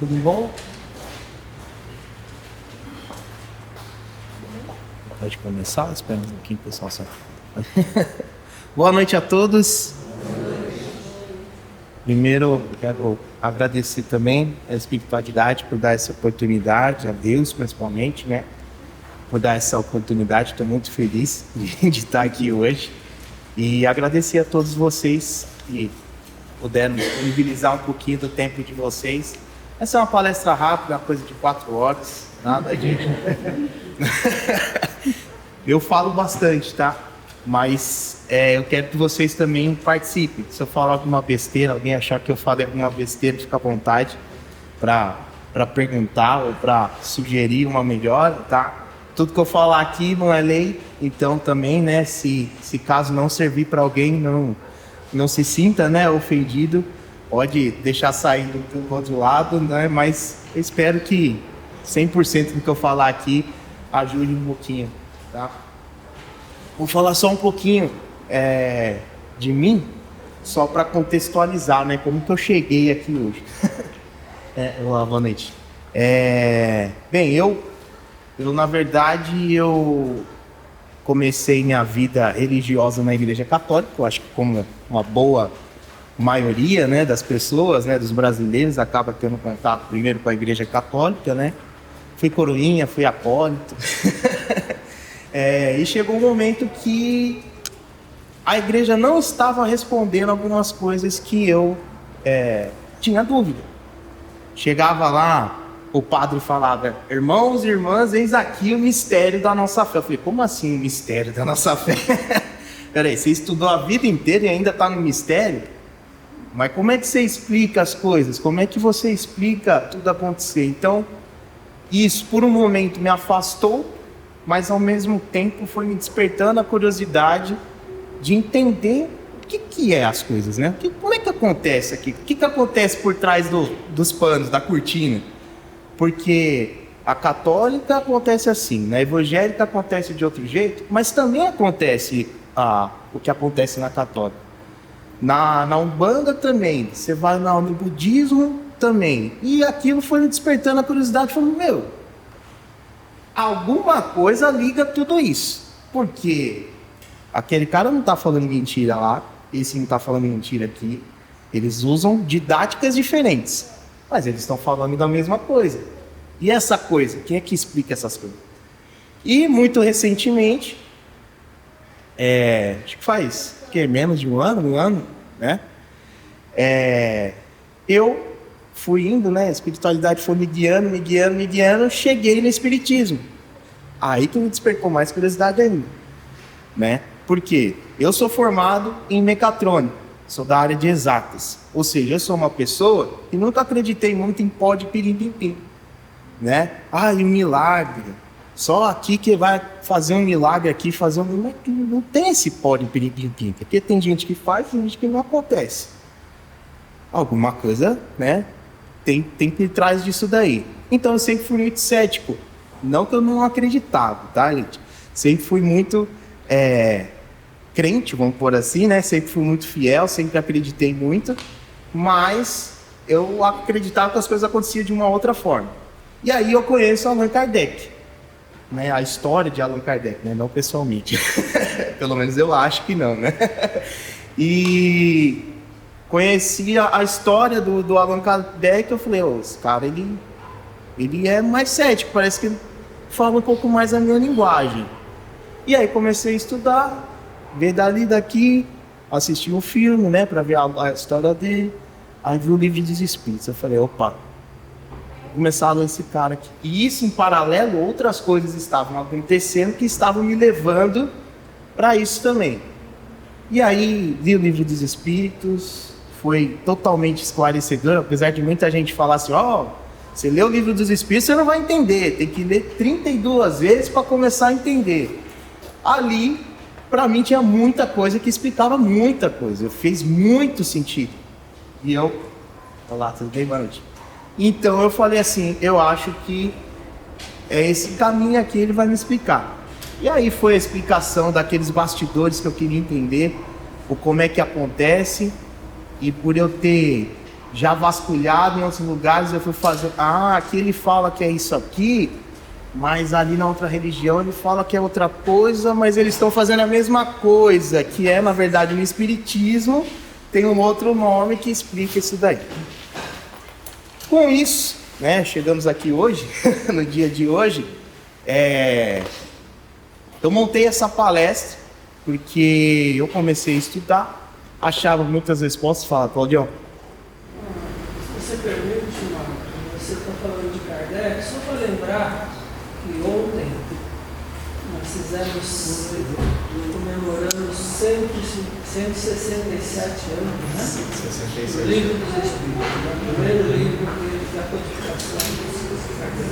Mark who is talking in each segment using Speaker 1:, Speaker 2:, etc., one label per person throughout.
Speaker 1: Tudo bom? Pode começar? Espera um pouquinho, pessoal. Só. Boa noite a todos. Primeiro, quero agradecer também a espiritualidade por dar essa oportunidade, a Deus principalmente, né? Por dar essa oportunidade. Estou muito feliz de estar aqui hoje. E agradecer a todos vocês que puderam disponibilizar um pouquinho do tempo de vocês. Essa é uma palestra rápida, uma coisa de 4 horas, nada de... Eu falo bastante, tá? Mas eu quero que vocês também participem. Se eu falar alguma besteira, alguém achar que eu falei alguma besteira, fica à vontade para perguntar ou para sugerir uma melhora, tá? Tudo que eu falar aqui não é lei, então também, né, se caso não servir para alguém, não se sinta, né, ofendido, pode deixar sair do outro lado, né, mas eu espero que 100% do que eu falar aqui ajude um pouquinho, tá? Vou falar só um pouquinho de mim, só para contextualizar, né, como que eu cheguei aqui hoje. Olá, boa noite. Bem, eu na verdade, eu comecei minha vida religiosa na Igreja Católica. Eu acho que como uma boa maioria, né, das pessoas, né, dos brasileiros, acaba tendo contato primeiro com a Igreja Católica, né? Fui coroinha, fui acólito. E chegou um momento que a igreja não estava respondendo algumas coisas que eu tinha dúvida. Chegava lá, o padre falava: irmãos e irmãs, eis aqui o mistério da nossa fé. Eu falei: como assim o mistério da nossa fé? Peraí, você estudou a vida inteira e ainda está no mistério? Mas como é que você explica as coisas? Como é que você explica tudo acontecer? Então, isso por um momento me afastou, mas ao mesmo tempo foi me despertando a curiosidade de entender o que é as coisas, né? Como é que acontece aqui? O que acontece por trás dos panos, da cortina? Porque a católica acontece assim, na evangélica acontece de outro jeito, mas também acontece o que acontece na católica. Na Umbanda também, você vai no budismo também. E aquilo foi me despertando a curiosidade, falando: alguma coisa liga tudo isso. Porque aquele cara não está falando mentira lá, esse não está falando mentira aqui. Eles usam didáticas diferentes, mas eles estão falando da mesma coisa. E essa coisa, quem é que explica essas coisas? E muito recentemente, acho que faz menos de um ano, né? Eu fui indo, né? A espiritualidade foi me guiando, cheguei no espiritismo. Aí que me despertou mais curiosidade ainda, né? Por quê? Eu sou formado em mecatrônica, sou da área de exatas. Ou seja, eu sou uma pessoa que nunca acreditei muito em pó de pirim-pim-pim, né? E um milagre. Só aqui que vai fazer um milagre aqui, não tem esse pó de pirim-pim-pim. Porque tem gente que faz e tem gente que não acontece. Alguma coisa, né? Tem por trás disso daí. Então eu sempre fui muito cético. Não que eu não acreditava, tá, gente? Sempre fui muito crente, vamos pôr assim, né? Sempre fui muito fiel, sempre acreditei muito. Mas eu acreditava que as coisas aconteciam de uma outra forma. E aí eu conheço Allan Kardec, né? A história de Allan Kardec, né? Não pessoalmente. Pelo menos eu acho que não, né? E conheci a história do Allan Kardec. Eu falei: esse cara, ele é mais cético, parece que ele fala um pouco mais a minha linguagem. E aí comecei a estudar, ver dali daqui, assistir um filme, né, para ver a história dele. Aí vi o Livro dos Espíritos. Eu falei: opa, vou começar a ler esse cara aqui. E isso, em paralelo, outras coisas estavam acontecendo que estavam me levando para isso também. E aí li o Livro dos Espíritos, foi totalmente esclarecedor, apesar de muita gente falar assim: você lê o Livro dos Espíritos, você não vai entender, tem que ler 32 vezes para começar a entender. Ali, para mim, tinha muita coisa que explicava muita coisa, fez muito sentido. E olá, tudo bem, boa noite? Então eu falei assim: eu acho que esse caminho aqui ele vai me explicar. E aí foi a explicação daqueles bastidores que eu queria entender, como é que acontece. E por eu ter já vasculhado em outros lugares, eu fui fazer, aqui ele fala que é isso aqui, mas ali na outra religião ele fala que é outra coisa, mas eles estão fazendo a mesma coisa, que é, na verdade, no espiritismo, tem um outro nome que explica isso daí. Com isso, né, chegamos aqui hoje, no dia de hoje, eu montei essa palestra, porque eu comecei a estudar, achava muitas respostas, fala, Claudião.
Speaker 2: Se você permite, Marco, você está falando de Kardec, só para lembrar que ontem nós fizemos, comemoramos 167 anos, né? 166. O Livro dos Espíritos, o primeiro livro da codificação dos Kardec.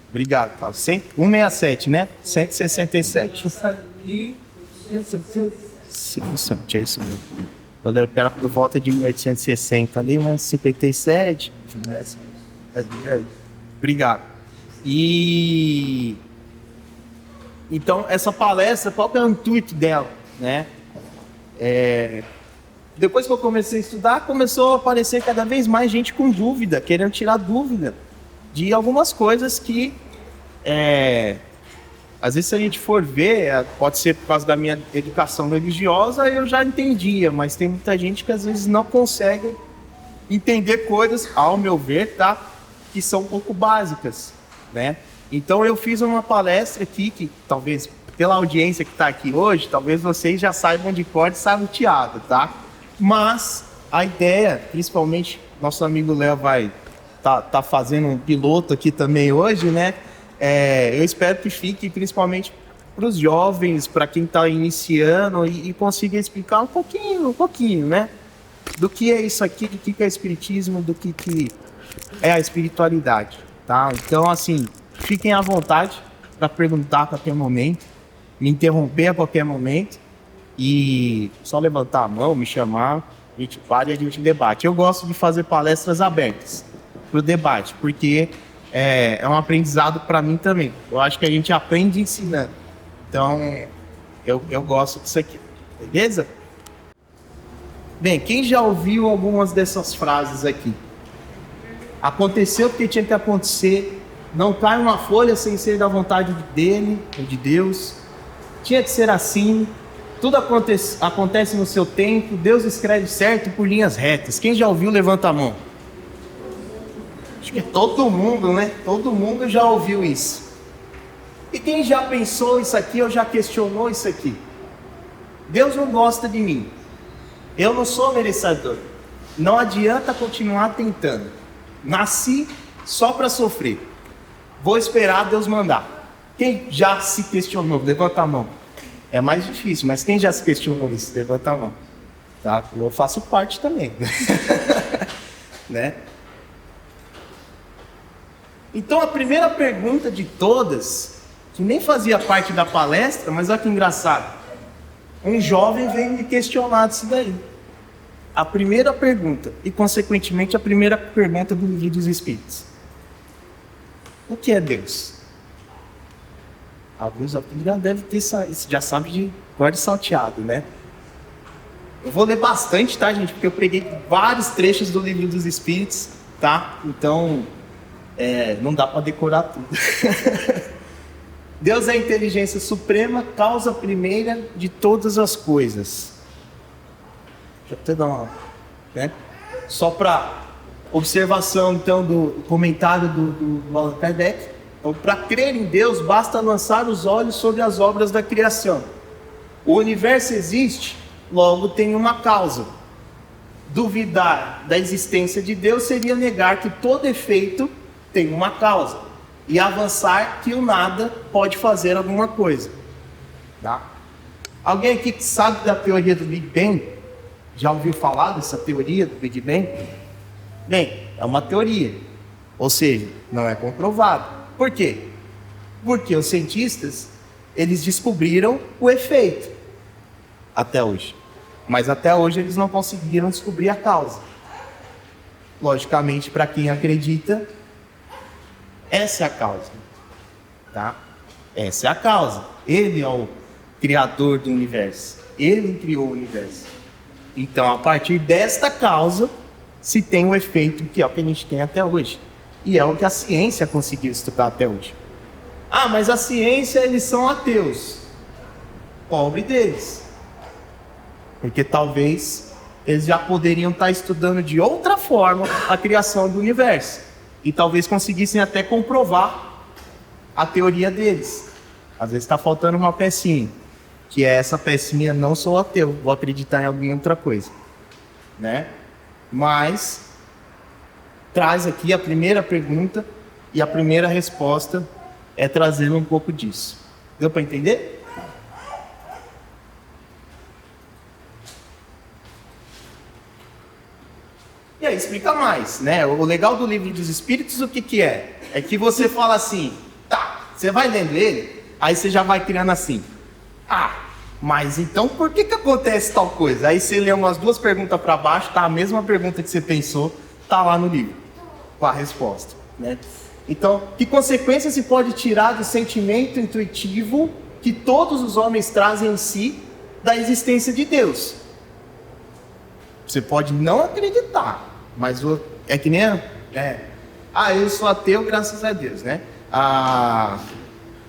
Speaker 1: Obrigado, Paulo. 167, né? 167. É isso mesmo. Quando eu era por volta de 1860 ali, mas 57. Obrigado. E então essa palestra, qual que é o intuito dela, né? Depois que eu comecei a estudar, começou a aparecer cada vez mais gente com dúvida, querendo tirar dúvida de algumas coisas que às vezes, se a gente for ver, pode ser por causa da minha educação religiosa, eu já entendia, mas tem muita gente que às vezes não consegue entender coisas, ao meu ver, tá? Que são um pouco básicas, né? Então eu fiz uma palestra aqui, que talvez, pela audiência que está aqui hoje, talvez vocês já saibam de cor e salteado, tá? Mas a ideia, principalmente, nosso amigo Léo vai tá fazendo um piloto aqui também hoje, né? Eu espero que fique principalmente para os jovens, para quem está iniciando e consiga explicar um pouquinho, né? Do que é isso aqui, do que é espiritismo, do que é a espiritualidade, tá? Então, assim, fiquem à vontade para perguntar a qualquer momento, me interromper a qualquer momento e só levantar a mão, me chamar, a gente para e a gente debate. Eu gosto de fazer palestras abertas para o debate, porque é um aprendizado para mim também. Eu acho que a gente aprende ensinando. Então, eu gosto disso aqui. Beleza? Bem, quem já ouviu algumas dessas frases aqui? Aconteceu porque tinha que acontecer. Não cai uma folha sem ser da vontade dele, ou de Deus. Tinha que ser assim. Tudo acontece no seu tempo. Deus escreve certo por linhas retas. Quem já ouviu, levanta a mão. Acho que todo mundo, né? Todo mundo já ouviu isso. E quem já pensou isso aqui ou já questionou isso aqui? Deus não gosta de mim. Eu não sou merecedor. Não adianta continuar tentando. Nasci só para sofrer. Vou esperar Deus mandar. Quem já se questionou? Levanta a mão. É mais difícil, mas quem já se questionou isso? Levanta a mão. Tá? Eu faço parte também. Né? Então a primeira pergunta de todas, que nem fazia parte da palestra, mas olha que engraçado. Um jovem veio me questionar disso daí. A primeira pergunta, e consequentemente a primeira pergunta do Livro dos Espíritos. O que é Deus? Alguns já devem ter, já sabe de cor salteado, né? Eu vou ler bastante, tá, gente? Porque eu peguei vários trechos do Livro dos Espíritos, tá? Então, não dá para decorar tudo. Deus é a inteligência suprema, causa primeira de todas as coisas. Deixa eu até dar uma... né? Só para observação, então, do comentário do Allan Kardec. Então, para crer em Deus, basta lançar os olhos sobre as obras da criação. O universo existe, logo tem uma causa. Duvidar da existência de Deus seria negar que todo efeito tem uma causa e avançar que o nada pode fazer alguma coisa. Tá? Alguém aqui que sabe da teoria do Big Bang? Já ouviu falar dessa teoria do Big Bang? Bem, é uma teoria, ou seja, não é comprovado. Por quê? Porque os cientistas, eles descobriram o efeito até hoje, mas até hoje eles não conseguiram descobrir a causa. Logicamente, para quem acredita, essa é a causa, tá? Essa é a causa. Ele é o criador do universo. Ele criou o universo. Então, a partir desta causa, se tem o efeito que é o que a gente tem até hoje. E é o que a ciência conseguiu estudar até hoje. Ah, mas a ciência, eles são ateus. Pobre deles. Porque talvez eles já poderiam estar estudando de outra forma a criação do universo. E talvez conseguissem até comprovar a teoria deles. Às vezes está faltando uma pecinha. Que é essa pecinha, não sou ateu, vou acreditar em alguma outra coisa. Né? Mas traz aqui a primeira pergunta e a primeira resposta é trazendo um pouco disso. Deu para entender? E aí explica mais, né? O legal do Livro dos Espíritos, o que que é? É que você fala assim, tá, você vai lendo ele, aí você já vai criando assim, mas então por que que acontece tal coisa? Aí você lê umas 2 perguntas para baixo, tá a mesma pergunta que você pensou, tá lá no livro, com a resposta, né? Então, que consequência se pode tirar do sentimento intuitivo que todos os homens trazem em si da existência de Deus? Você pode não acreditar, mas é que nem eu sou ateu, graças a Deus, né?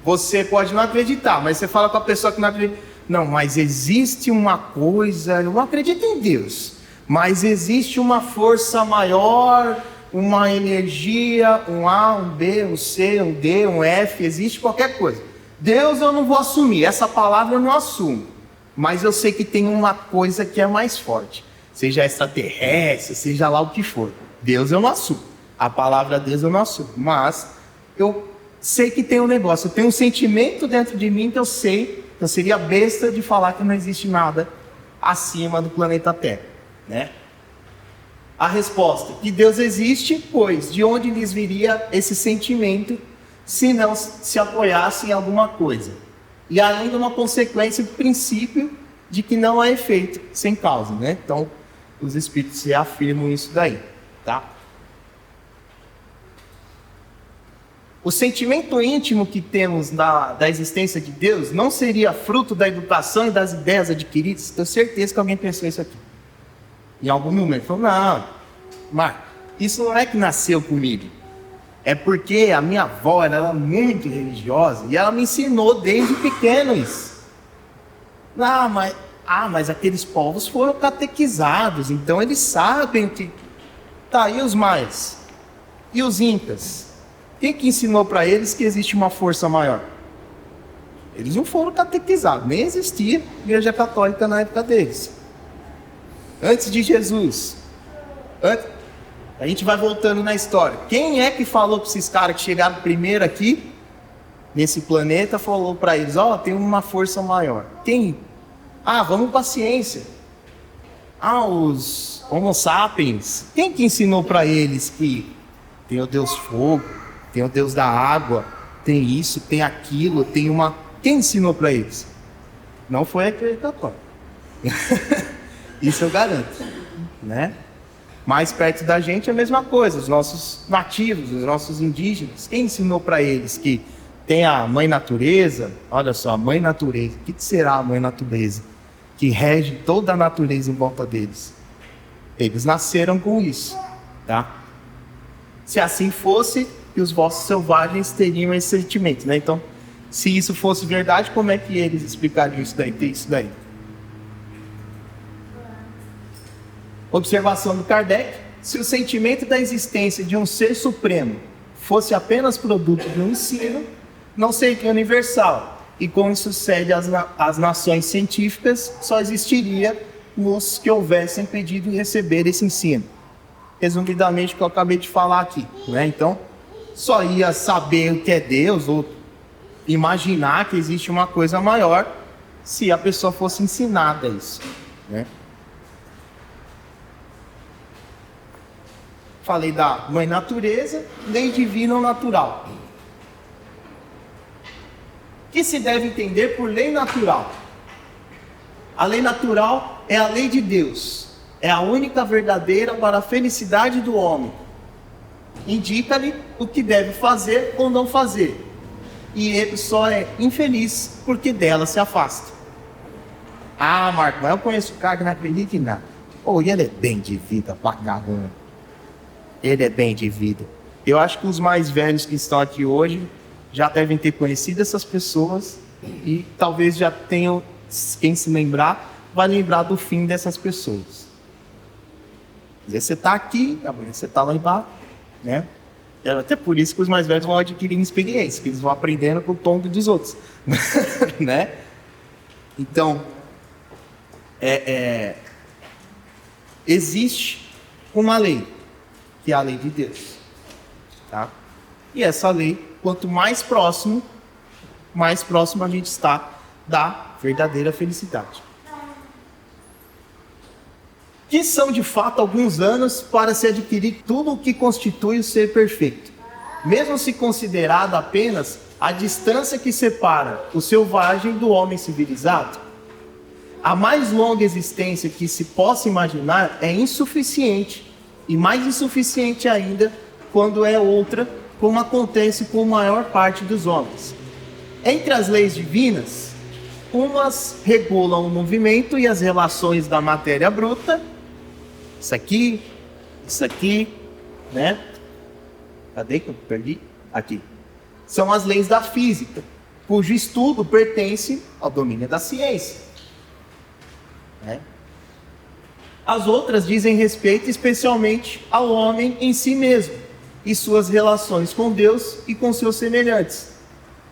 Speaker 1: Você pode não acreditar, mas você fala com a pessoa que não acredita. Não, mas existe uma coisa, eu não acredito em Deus, mas existe uma força maior, uma energia, um A, um B, um C, um D, um F, existe qualquer coisa. Deus eu não vou assumir, essa palavra eu não assumo, mas eu sei que tem uma coisa que é mais forte, seja extraterrestre, seja lá o que for. Deus eu não assumo, a palavra Deus eu não assumo, mas eu sei que tem um negócio, eu tenho um sentimento dentro de mim que eu sei, eu seria besta de falar que não existe nada acima do planeta Terra, né? A resposta, que Deus existe, pois de onde lhes viria esse sentimento se não se apoiasse em alguma coisa? E ainda uma consequência do princípio de que não há efeito sem causa, né? Então, os espíritos reafirmam isso daí, tá? O sentimento íntimo que temos da existência de Deus não seria fruto da educação e das ideias adquiridas? Tenho certeza que alguém pensou isso aqui. Em algum momento. Falou, não, Marco, isso não é que nasceu comigo. É porque a minha avó era muito religiosa e ela me ensinou desde pequeno isso. Mas aqueles povos foram catequizados, então eles sabem que... Tá, e os maias? E os incas? Quem que ensinou para eles que existe uma força maior? Eles não foram catequizados, nem existia igreja católica na época deles. Antes de Jesus, a gente vai voltando na história. Quem é que falou para esses caras que chegaram primeiro aqui, nesse planeta, falou para eles, tem uma força maior? Quem? Vamos para a ciência. Os Homo sapiens. Quem que ensinou para eles que tem o Deus fogo, tem o Deus da água, tem isso, tem aquilo, tem uma... Quem ensinou para eles? Não foi a igreja católica. Isso eu garanto, né? Mais perto da gente é a mesma coisa, os nossos nativos, os nossos indígenas. Quem ensinou para eles que tem a mãe natureza? Olha só, a mãe natureza. O que será a mãe natureza? Que rege toda a natureza em volta deles. Eles nasceram com isso, tá? Se assim fosse, os vossos selvagens teriam esse sentimento, né? Então, se isso fosse verdade, como é que eles explicariam isso daí, ter isso daí? Observação do Kardec: se o sentimento da existência de um ser supremo fosse apenas produto de um ensino, não seria universal, e como sucede às nações científicas, só existiria os que houvessem pedido receber esse ensino. Resumidamente, o que eu acabei de falar aqui, né? Então, só ia saber o que é Deus, ou imaginar que existe uma coisa maior, se a pessoa fosse ensinada isso, né? Falei da mãe natureza, lei divina ou natural. O que se deve entender por lei natural? A lei natural é a lei de Deus, é a única verdadeira para a felicidade do homem. Indica-lhe o que deve fazer ou não fazer, e ele só é infeliz porque dela se afasta. Marco, mas eu conheço um cara que não acredita em nada. E ele é bem de vida pra caramba. ele é bem de vida. Eu acho que os mais velhos que estão aqui hoje já devem ter conhecido essas pessoas e talvez já tenham, quem se lembrar, vai lembrar do fim dessas pessoas. Às vezes você está aqui, amanhã você está lá embaixo, né? É até por isso que os mais velhos vão adquirindo experiência, que eles vão aprendendo com o tombo dos outros, né? Então, existe uma lei, que é a lei de Deus, tá? E essa lei, quanto mais próximo a gente está da verdadeira felicidade. Que são de fato alguns anos para se adquirir tudo o que constitui o ser perfeito, mesmo se considerado apenas a distância que separa o selvagem do homem civilizado. A mais longa existência que se possa imaginar é insuficiente, e mais insuficiente ainda quando é outra, como acontece com a maior parte dos homens. Entre as leis divinas, umas regulam o movimento e as relações da matéria bruta, isso aqui, né? Cadê que eu perdi? Aqui. São as leis da física, cujo estudo pertence ao domínio da ciência, né? As outras dizem respeito especialmente ao homem em si mesmo e suas relações com Deus e com seus semelhantes.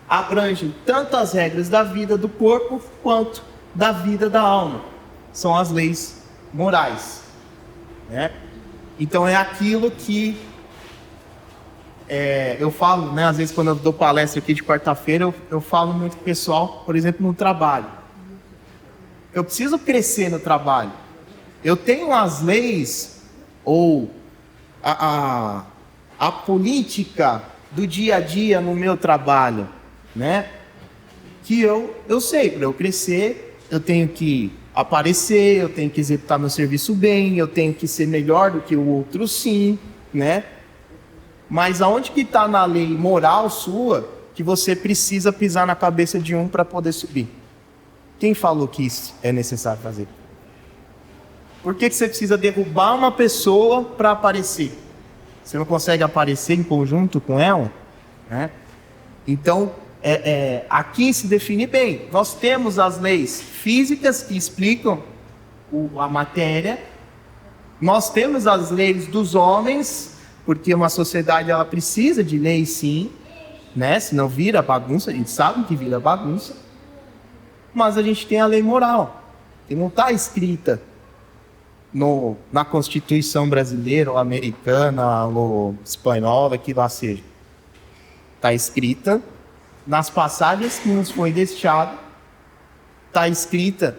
Speaker 1: Abrangem tanto as regras da vida do corpo quanto da vida da alma. São as leis morais, né? Então é aquilo que eu falo, né? Às vezes quando eu dou palestra aqui de quarta-feira, eu falo muito com o pessoal, por exemplo, no trabalho. Eu preciso crescer no trabalho. Eu tenho as leis ou a política do dia a dia no meu trabalho, né? Que eu sei, para eu crescer, eu tenho que aparecer, eu tenho que executar meu serviço bem, eu tenho que ser melhor do que o outro, sim, né? Mas aonde que está na lei moral sua que você precisa pisar na cabeça de um para poder subir? Quem falou que isso é necessário fazer? Por que você precisa derrubar uma pessoa para aparecer? Você não consegue aparecer em conjunto com ela, né? Então, aqui se define bem. Nós temos as leis físicas que explicam a matéria. Nós temos as leis dos homens, porque uma sociedade ela precisa de leis, sim, né? Senão vira bagunça. A gente sabe que vira bagunça. Mas a gente tem a lei moral, que não está escrita na Constituição brasileira, ou americana, ou espanhola, que lá seja. Está escrita nas passagens que nos foi deixado, está escrita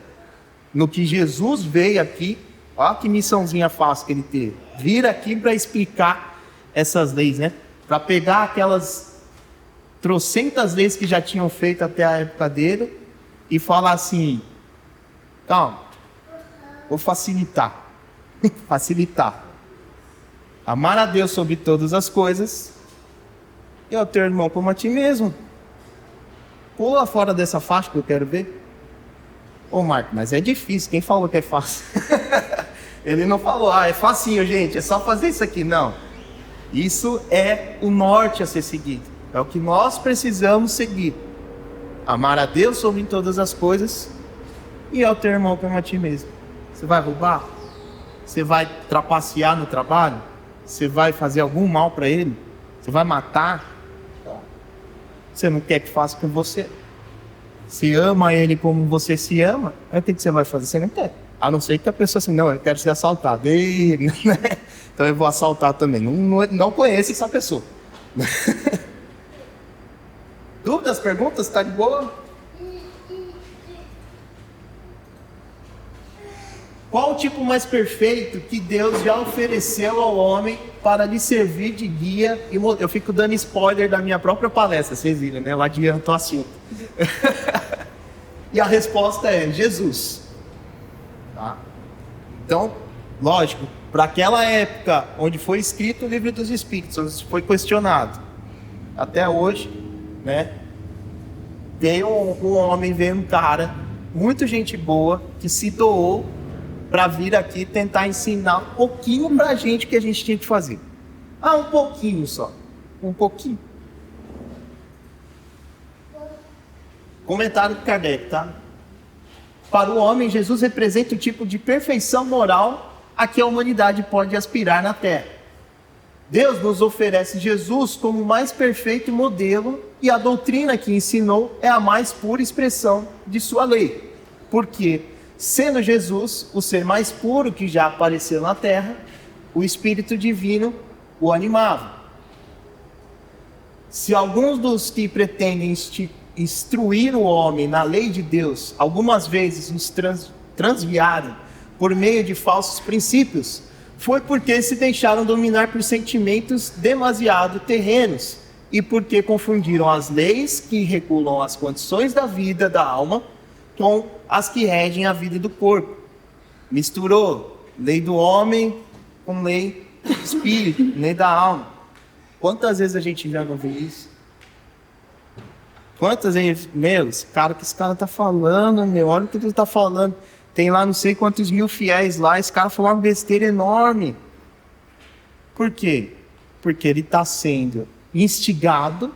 Speaker 1: no que Jesus veio aqui. Olha que missãozinha fácil que ele teve. Vir aqui para explicar essas leis, né? Para pegar aquelas trocentas leis que já tinham feito até a época dele e falar assim: calma, vou facilitar. Facilitar. Amar a Deus sobre todas as coisas e ao teu irmão como a ti mesmo. Pula fora dessa faixa que eu quero ver. Ô Marco, mas é difícil. Quem falou que é fácil? Ele não falou, é facinho, gente, é só fazer isso aqui. Não. Isso é o norte a ser seguido. É o que nós precisamos seguir. Amar a Deus sobre todas as coisas e ao teu irmão como a ti mesmo. Você vai roubar? Você vai trapacear no trabalho? Você vai fazer algum mal para ele? Você vai matar? Você não quer que faça com você? Se ama ele como você se ama, aí o que você vai fazer? Você não quer. A não ser que a pessoa assim, não, eu quero ser assaltado. Então eu vou assaltar também. Não conheço essa pessoa. Dúvidas, perguntas? Tá de boa? Qual o tipo mais perfeito que Deus já ofereceu ao homem para lhe servir de guia? Eu fico dando spoiler da minha própria palestra, vocês viram, né? Eu adianto o assunto. E a resposta é Jesus. Tá? Então, lógico, para aquela época onde foi escrito o livro dos Espíritos, onde foi questionado, até hoje, né? Veio um homem, veio um cara, muito gente boa, que se doou para vir aqui tentar ensinar um pouquinho para a gente o que a gente tinha que fazer. Ah, um pouquinho só. Um pouquinho. Comentário de Kardec, tá? Para o homem, Jesus representa o tipo de perfeição moral a que a humanidade pode aspirar na Terra. Deus nos oferece Jesus como o mais perfeito modelo e a doutrina que ensinou é a mais pura expressão de sua lei. Porque, sendo Jesus o ser mais puro que já apareceu na Terra, o Espírito Divino o animava. Se alguns dos que pretendem instruir o homem na lei de Deus, algumas vezes os transviaram por meio de falsos princípios, foi porque se deixaram dominar por sentimentos demasiado terrenos e porque confundiram as leis que regulam as condições da vida da alma com as que regem a vida do corpo. Misturou lei do homem com lei do espírito, lei da alma. Quantas vezes a gente já não vê isso? Quantas vezes, meu, esse cara tá falando, meu, olha o que ele tá falando. Tem lá não sei quantos mil fiéis lá, esse cara falou uma besteira enorme. Por quê? Porque ele está sendo instigado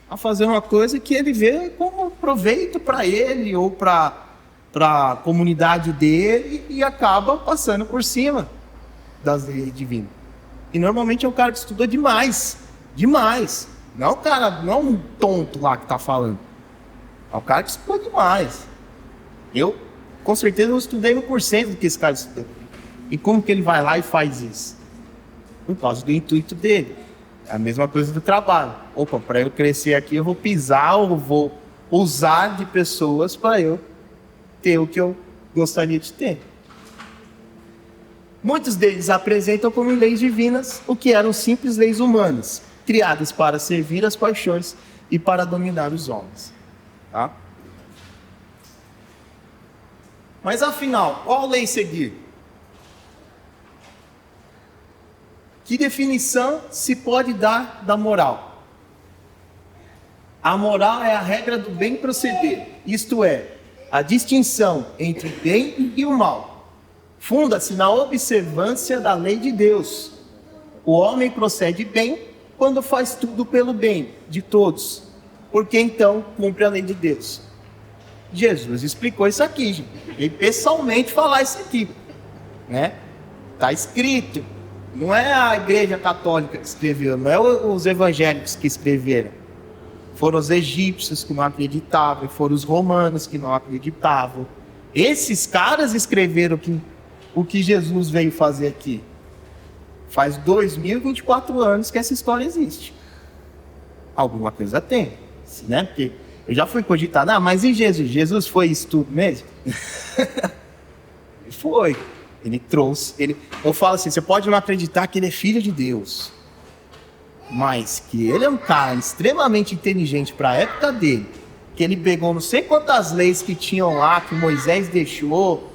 Speaker 1: a fazer uma coisa que ele vê como proveito para ele ou para a comunidade dele e acaba passando por cima das leis divinas. E normalmente é um cara que estuda demais. Demais. Não é o cara, não é um tonto lá que está falando. É o cara que estuda demais. Eu, com certeza, eu estudei 1% do que esse cara estudou. E como que ele vai lá e faz isso? Por causa do intuito dele. É a mesma coisa do trabalho. Opa, para eu crescer aqui, eu vou pisar ou vou usar de pessoas para eu ter o que eu gostaria de ter. Muitos deles apresentam como leis divinas o que eram simples leis humanas, criadas para servir as paixões e para dominar os homens. Tá? Mas afinal, qual lei seguir? Que definição se pode dar da moral? A moral é a regra do bem proceder, isto é, a distinção entre o bem e o mal. Funda-se na observância da lei de Deus. O homem procede bem quando faz tudo pelo bem de todos, porque então cumpre a lei de Deus. Jesus explicou isso aqui, gente. Ele pessoalmente falar isso aqui, né? Está escrito. Não é a Igreja Católica que escreveu, não é os evangélicos que escreveram. Foram os egípcios que não acreditavam, foram os romanos que não acreditavam. Esses caras escreveram o que Jesus veio fazer aqui. Faz 2024 anos que essa história existe. Alguma coisa tem, né? Porque eu já fui cogitado, mas e Jesus? Jesus foi isso tudo mesmo? Ele foi. Ele trouxe. Eu falo assim, você pode não acreditar que ele é filho de Deus, mas que ele é um cara extremamente inteligente para a época dele, que ele pegou não sei quantas leis que tinham lá, que Moisés deixou,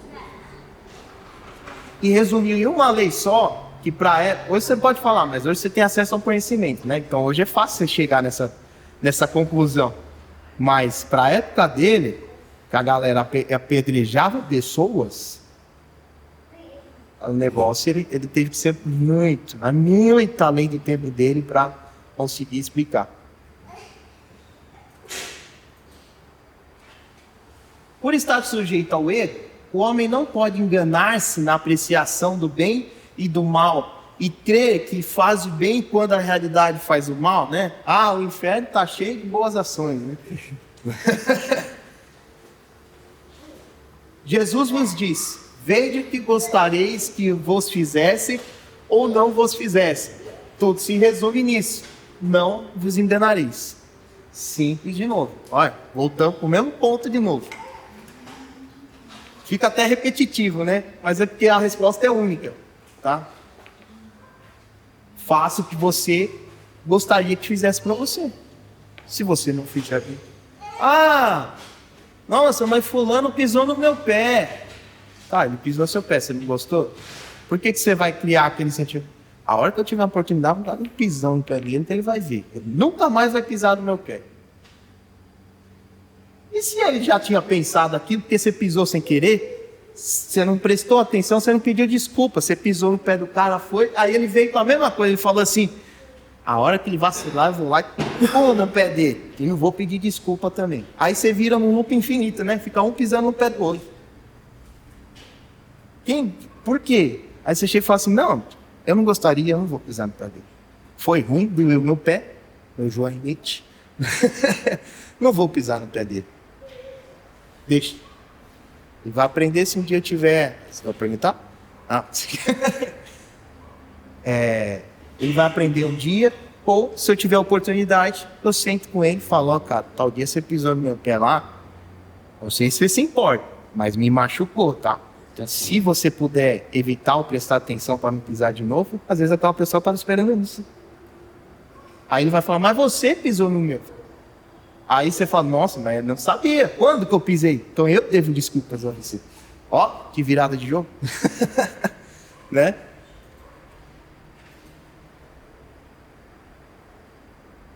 Speaker 1: e resumiu em uma lei só, que para época... Hoje você pode falar, mas hoje você tem acesso ao conhecimento, né? Então hoje é fácil você chegar nessa conclusão. Mas para a época dele, que a galera apedrejava pessoas, o negócio ele teve que ser muito além do tempo dele para conseguir explicar. Por estar sujeito ao erro, o homem não pode enganar-se na apreciação do bem e do mal e crer que faz o bem quando a realidade faz o mal, né? Ah, o inferno está cheio de boas ações, né? Jesus vos disse: vede que gostareis que vos fizesse ou não vos fizesse. Tudo se resume nisso: não vos enganareis. Simples de novo. Olha, voltamos para o mesmo ponto de novo. Fica até repetitivo, né? Mas é porque a resposta é única, tá? Faça o que você gostaria que fizesse para você. Se você não fizer bem. Ah, nossa, mas fulano pisou no meu pé. Tá, ele pisou no seu pé, você não gostou? Por que você vai criar aquele sentimento? A hora que eu tiver a oportunidade, vou dar um pisão no pé dele, então ele vai ver. Ele nunca mais vai pisar no meu pé. E se ele já tinha pensado aquilo, porque você pisou sem querer? Você não prestou atenção, você não pediu desculpa, você pisou no pé do cara, foi, aí ele veio com a mesma coisa, ele falou assim, a hora que ele vacilar, eu vou lá e pô no pé dele, e não vou pedir desculpa também. Aí você vira num loop infinito, né? Fica um pisando no pé do outro. Por quê? Aí você chega e fala assim, não, eu não gostaria, eu não vou pisar no pé dele. Foi ruim, doeu meu pé, meu joanete. Não vou pisar no pé dele. Deixa. E vai aprender se um dia tiver... Você vai perguntar? Ah. Ele vai aprender um dia, ou se eu tiver oportunidade, eu sento com ele e falo, ó, cara, tal dia você pisou no meu pé lá, não sei se você se importa, mas me machucou, tá? Então, se você puder evitar ou prestar atenção para não pisar de novo, às vezes aquela pessoa estava esperando isso. Aí ele vai falar, mas você pisou no meu. Aí você fala, nossa, mas eu não sabia. Quando que eu pisei? Então eu devo desculpas a você. Ó, que virada de jogo. Né?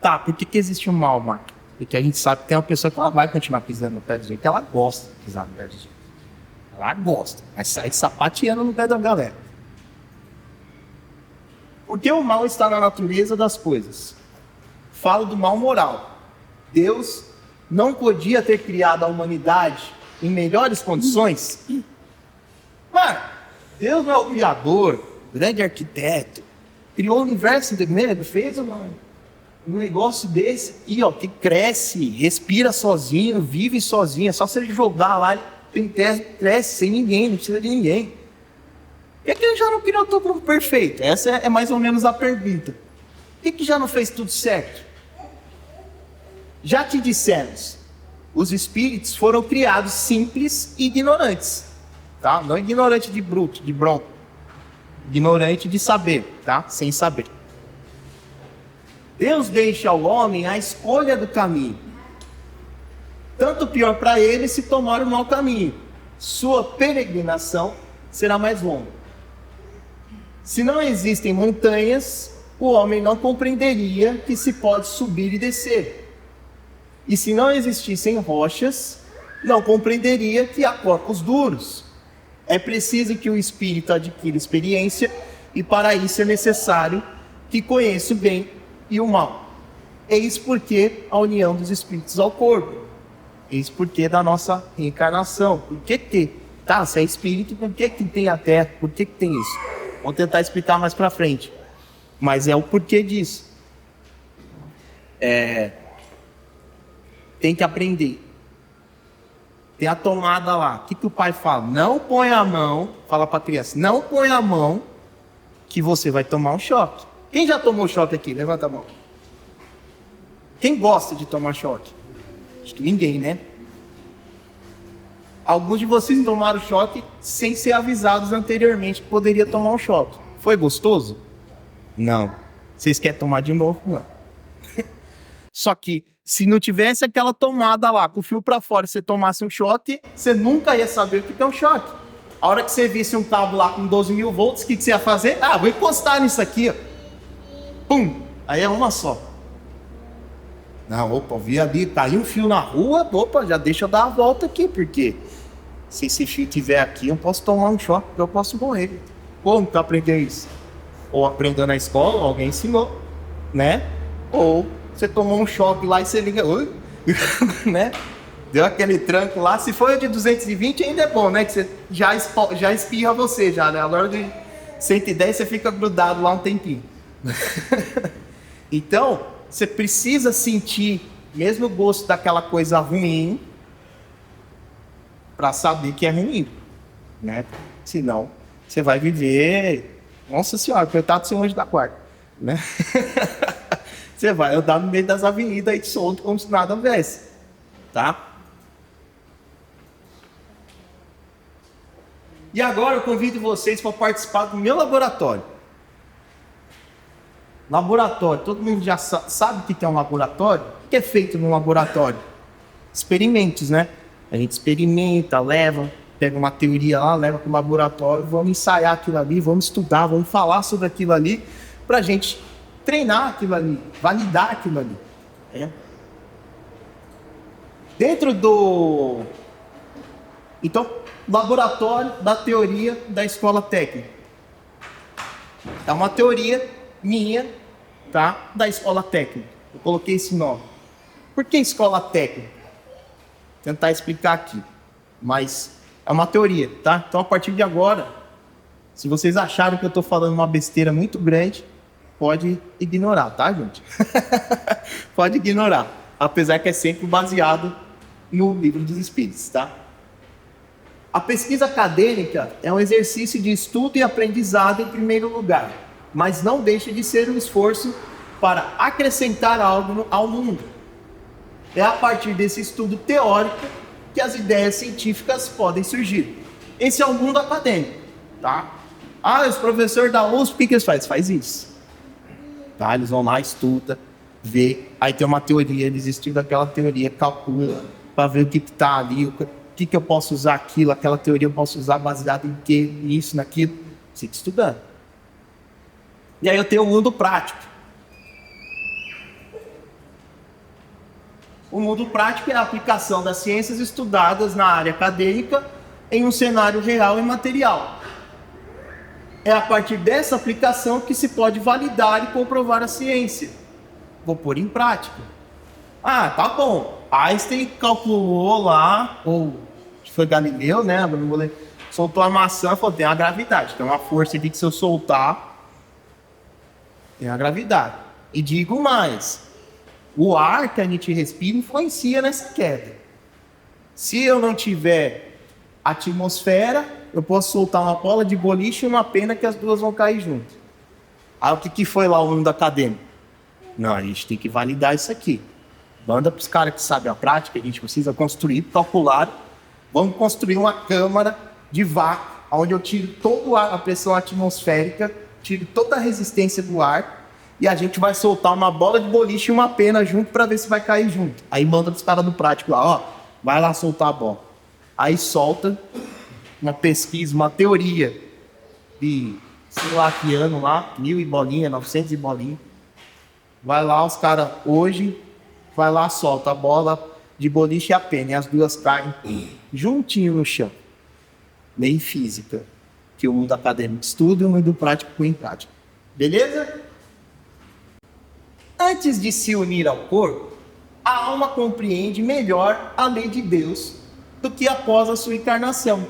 Speaker 1: Tá, por que existe um mal, Marco? Porque a gente sabe que tem uma pessoa que ela vai continuar pisando no pé do jeito, ela gosta de pisar no pé do jeito. Ela gosta, mas sai sapateando no pé da galera. Porque o mal está na natureza das coisas. Falo do mal moral. Deus não podia ter criado a humanidade em melhores condições? Mano, Deus não é o criador, grande arquiteto, criou o universo inteiro, fez um negócio desse e ó, que cresce, respira sozinho, vive sozinho, é só você jogar lá, tem terra, cresce sem ninguém, não precisa de ninguém. Por que ele já não criou tudo perfeito? Essa é mais ou menos a pergunta. Por que já não fez tudo certo? Já te dissemos, os espíritos foram criados simples e ignorantes, tá? Não ignorante de bruto, de bronco, ignorante de saber, tá? Sem saber. Deus deixa ao homem a escolha do caminho. Tanto pior para ele se tomar o mau caminho. Sua peregrinação será mais longa. Se não existem montanhas, o homem não compreenderia que se pode subir e descer. E se não existissem rochas, não compreenderia que há corpos duros. É preciso que o espírito adquira experiência e para isso é necessário que conheça o bem e o mal. Eis porque a união dos espíritos ao corpo. Eis porque da nossa reencarnação. Por que ter? Tá, se é espírito, por que tem a terra? Por que tem isso? Vou tentar explicar mais para frente. Mas é o porquê disso. Tem que aprender. Tem a tomada lá. O que o pai fala? Não põe a mão. Fala para a criança. Não põe a mão que você vai tomar um choque. Quem já tomou choque aqui? Levanta a mão. Quem gosta de tomar choque? Acho que ninguém, né? Alguns de vocês tomaram choque sem ser avisados anteriormente que poderia tomar um choque. Foi gostoso? Não. Vocês querem tomar de novo? Não. Só que se não tivesse aquela tomada lá, com o fio para fora, você tomasse um choque, você nunca ia saber o que é um choque. A hora que você visse um cabo lá com 12 mil volts, o que você ia fazer? Ah, vou encostar nisso aqui, ó. Pum! Aí é uma só. Não, opa, vi ali, caiu um fio na rua, opa, já deixa eu dar a volta aqui, porque se esse fio estiver aqui, eu posso tomar um choque, eu posso morrer. Como que eu aprendi isso? Ou aprendeu na escola, ou alguém ensinou, né? Ou você tomou um choque lá e você liga, né? Deu aquele tranco lá, se for de 220 ainda é bom, né? Que você já espirra você já, né? A hora de 110 você fica grudado lá um tempinho. Então, você precisa sentir mesmo o gosto daquela coisa ruim para saber que é ruim, né? Senão, você vai viver, nossa senhora, coitado do seu anjo da guarda, né? Você vai andar no meio das avenidas aí de solto como se nada houvesse, tá? E agora eu convido vocês para participar do meu laboratório. Laboratório, todo mundo já sabe o que é um laboratório? O que é feito no laboratório? Experimentos, né? A gente experimenta, leva, pega uma teoria lá, leva para o laboratório, vamos ensaiar aquilo ali, vamos estudar, vamos falar sobre aquilo ali, para a gente treinar aquilo ali, validar aquilo ali. Dentro do... Então, laboratório da teoria da escola técnica. É uma teoria minha, tá? Da escola técnica. Eu coloquei esse nome. Por que escola técnica? Vou tentar explicar aqui. Mas é uma teoria, tá? Então, a partir de agora, se vocês acharam que eu estou falando uma besteira muito grande, pode ignorar, tá, gente? Pode ignorar. Apesar que é sempre baseado no livro dos Espíritos, tá? A pesquisa acadêmica é um exercício de estudo e aprendizado em primeiro lugar, mas não deixa de ser um esforço para acrescentar algo ao mundo. É a partir desse estudo teórico que as ideias científicas podem surgir. Esse é o mundo acadêmico, tá? Os professores da USP, o que eles fazem? Faz isso. Tá? Eles vão lá, estudam, vê, aí tem uma teoria, eles estudam aquela teoria, calculam, para ver o que está ali, o que eu posso usar aquilo, aquela teoria eu posso usar baseada em que, isso, naquilo. Você está estudando. E aí eu tenho o mundo prático. O mundo prático é a aplicação das ciências estudadas na área acadêmica em um cenário real e material. É a partir dessa aplicação que se pode validar e comprovar a ciência. Vou pôr em prática. Tá bom. Einstein calculou lá, ou foi Galileu, né? Soltou a maçã e falou, tem uma gravidade. Tem uma força aqui que se eu soltar, tem a gravidade. E digo mais, o ar que a gente respira influencia nessa queda. Se eu não tiver atmosfera, eu posso soltar uma bola de boliche e uma pena que as duas vão cair junto. Aí o que foi lá o mundo acadêmico? Não, a gente tem que validar isso aqui. Manda para os caras que sabem a prática, a gente precisa construir, calcular. Vamos construir uma câmara de vácuo, onde eu tiro toda a pressão atmosférica, tiro toda a resistência do ar, e a gente vai soltar uma bola de boliche e uma pena junto para ver se vai cair junto. Aí manda para os caras do prático lá, vai lá soltar a bola. Aí solta uma pesquisa, uma teoria de, sei lá que ano lá, 1000 e bolinha, 900 e bolinha. Vai lá, os caras hoje, vai lá, solta a bola de boliche e a pena, e as duas caem juntinho no chão. Lei física, que o mundo acadêmico estuda e o mundo prático põe em prática. Beleza? Antes de se unir ao corpo, a alma compreende melhor a lei de Deus do que após a sua encarnação.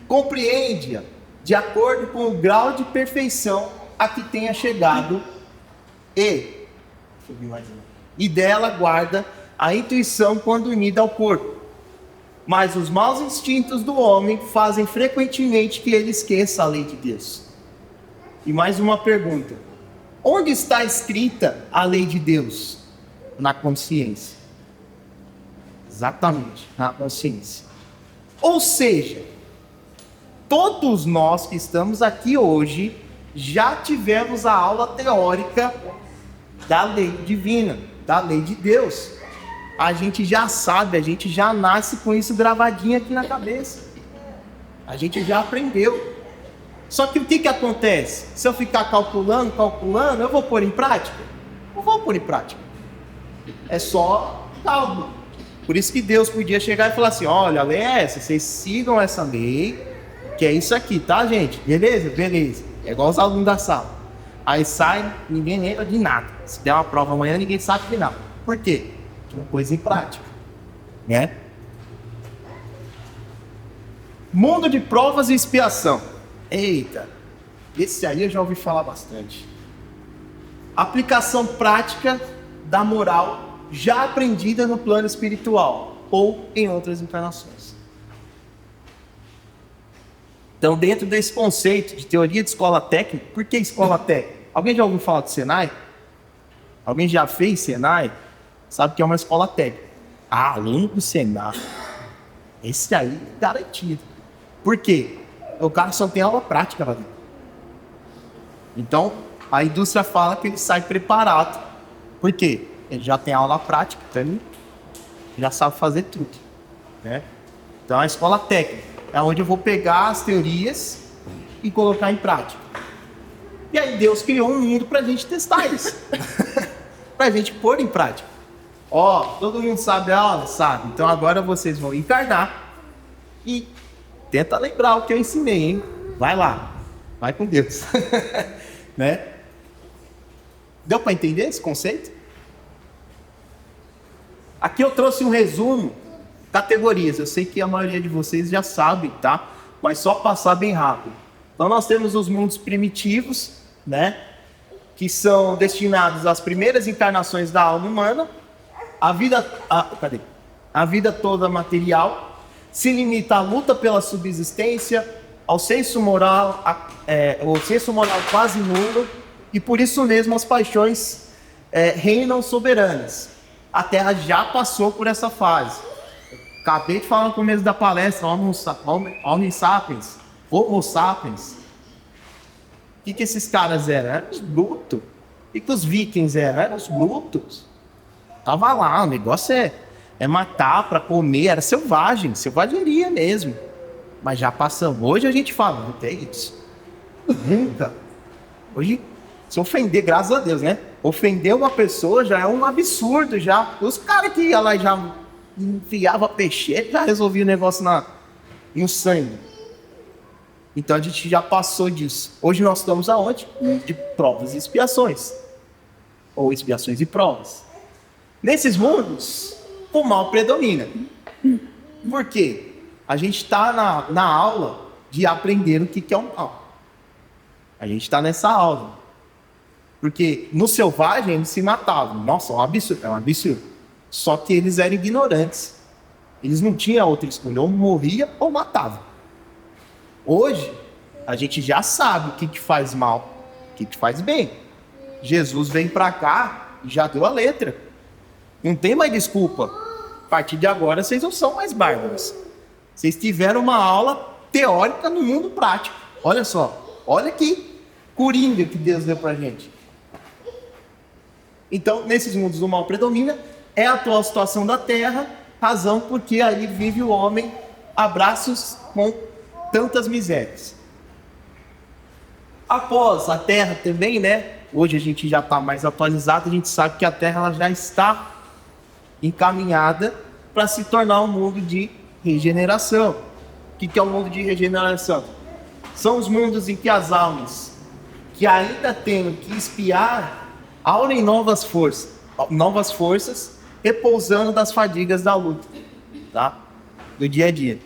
Speaker 1: Compreende-a de acordo com o grau de perfeição a que tenha chegado e dela guarda a intuição quando unida ao corpo. Mas os maus instintos do homem fazem frequentemente que ele esqueça a lei de Deus. E mais uma pergunta: onde está escrita a lei de Deus? Na consciência. Exatamente, na consciência. Ou seja, todos nós que estamos aqui hoje já tivemos a aula teórica da lei divina, da lei de Deus. A gente já sabe, a gente já nasce com isso gravadinho aqui na cabeça. A gente já aprendeu. Só que o que acontece? Se eu ficar calculando, eu vou pôr em prática? Não vou pôr em prática. É só cálculo. Por isso que Deus podia chegar e falar assim, olha, a lei é essa, vocês sigam essa lei, que é isso aqui, tá, gente? Beleza? Beleza. É igual os alunos da sala. Aí sai, ninguém lembra de nada. Se der uma prova amanhã, ninguém sabe de nada. Por quê? Uma coisa em prática, né? Mundo de provas e expiação. Eita, esse aí eu já ouvi falar bastante. Aplicação prática da moral já aprendida no plano espiritual ou em outras encarnações. Então, dentro desse conceito de teoria de escola técnica, por que escola técnica? Alguém já ouviu falar do Senai? Alguém já fez Senai? Sabe que é uma escola técnica. Aluno do Senai. Esse aí é garantido. Por quê? O cara só tem aula prática lá dentro. Então, a indústria fala que ele sai preparado. Por quê? Ele já tem aula prática, então ele já sabe fazer tudo, né? Então, a escola técnica é onde eu vou pegar as teorias e colocar em prática. E aí Deus criou um mundo pra gente testar isso. Pra gente pôr em prática. Todo mundo sabe a aula? Sabe. Então agora vocês vão encarnar e tenta lembrar o que eu ensinei, hein? Vai lá, vai com Deus. Né? Deu para entender esse conceito? Aqui eu trouxe um resumo, categorias. Eu sei que a maioria de vocês já sabe, tá? Mas só passar bem rápido. Então nós temos os mundos primitivos, né? Que são destinados às primeiras encarnações da alma humana. A vida toda material se limita à luta pela subsistência, ao senso moral, o senso moral quase nulo, e por isso mesmo as paixões reinam soberanas. A Terra já passou por essa fase. Acabei de falar no começo da palestra, Homo sapiens. O que esses caras eram? Eram os brutos. O que os vikings eram? Eram os brutos. Tava lá, o negócio é matar para comer, era selvagem, selvageria mesmo. Mas já passamos. Hoje a gente fala, não tem isso. Nunca. Hoje, se ofender, graças a Deus, né? Ofender uma pessoa já é um absurdo, já. Os caras que iam lá e já enfiavam peixeira, já resolviam o negócio no sangue. Então a gente já passou disso. Hoje nós estamos aonde? De provas e expiações. Ou expiações e provas. Nesses mundos, o mal predomina. Por quê? A gente está na aula de aprender o que é o mal. A gente está nessa aula. Porque no selvagem eles se matavam. Nossa, é um absurdo. Só que eles eram ignorantes. Eles não tinham outra escolha. Ou morria ou matava. Hoje, a gente já sabe o que faz mal, o que faz bem. Jesus vem para cá e já deu a letra. Não tem mais desculpa. A partir de agora, vocês não são mais bárbaros. Vocês tiveram uma aula teórica no mundo prático. Olha só. Olha que coringa que Deus deu pra gente. Então, nesses mundos o mal predomina. É a atual situação da Terra. Razão porque aí vive o homem a braços com tantas misérias. Após a Terra também, né? Hoje a gente já está mais atualizado. A gente sabe que a Terra ela já está encaminhada para se tornar um mundo de regeneração. O que é o mundo de regeneração? São os mundos em que as almas que ainda têm que expiar aurem novas forças, repousando das fadigas da luta, tá? Do dia a dia,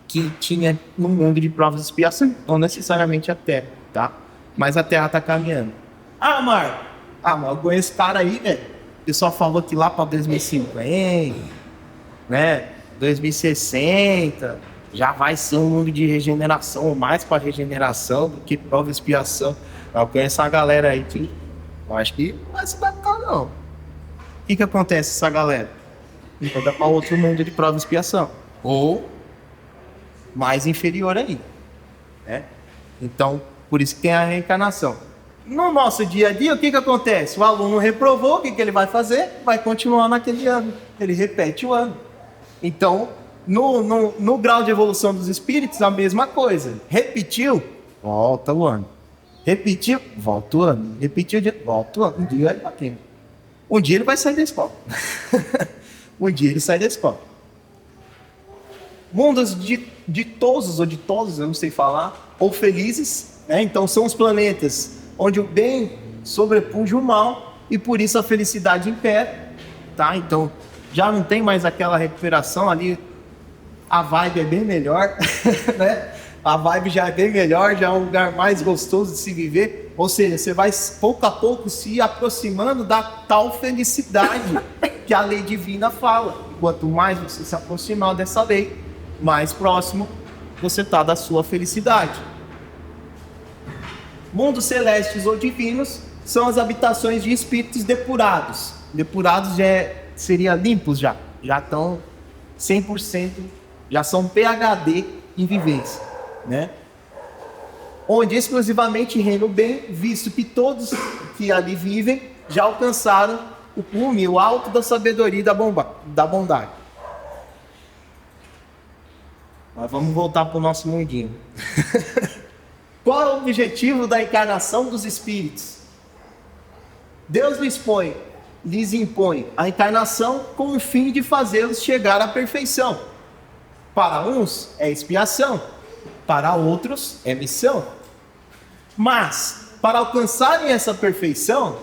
Speaker 1: que tinha no mundo de provas e expiação, não necessariamente a Terra, tá? Mas a Terra está caminhando. Mas eu conheço esse cara aí, velho. O pessoal falou que lá para 2050, né? 2060, já vai ser um mundo de regeneração, mais para regeneração do que prova e expiação. Eu conheço uma galera aí que eu acho que não vai se adaptar, não. O que acontece essa galera? Vai para outro mundo de prova e expiação. Ou mais inferior ainda, né? Então, por isso que tem a reencarnação. No nosso dia a dia, o que acontece? O aluno reprovou, o que ele vai fazer? Vai continuar naquele ano. Ele repete o ano. Então, no grau de evolução dos espíritos, a mesma coisa. Repetiu, volta o ano. Repetiu, volta o ano. Repetiu, volta o ano. Um dia ele vai ter. Um dia ele vai sair da escola. Um dia ele sai da escola. Mundos ditosos ou ditosos, eu não sei falar, ou felizes, né? Então são os planetas onde o bem sobrepuja o mal e por isso a felicidade impera, tá? Então já não tem mais aquela recuperação ali, a vibe é bem melhor, né? A vibe já é bem melhor, já é um lugar mais gostoso de se viver, ou seja, você vai pouco a pouco se aproximando da tal felicidade que a lei divina fala. Quanto mais você se aproximar dessa lei, mais próximo você está da sua felicidade. Mundos celestes ou divinos são as habitações de espíritos depurados. Depurados seria limpos já estão 100%, já são PhD em vivência, né? Onde exclusivamente reina o bem, visto que todos que ali vivem já alcançaram o cume, o alto da sabedoria e da bondade. Mas vamos voltar para o nosso mundinho. Qual é o objetivo da encarnação dos espíritos? Deus lhes impõe a encarnação com o fim de fazê-los chegar à perfeição. Para uns é expiação, para outros é missão. Mas, para alcançarem essa perfeição,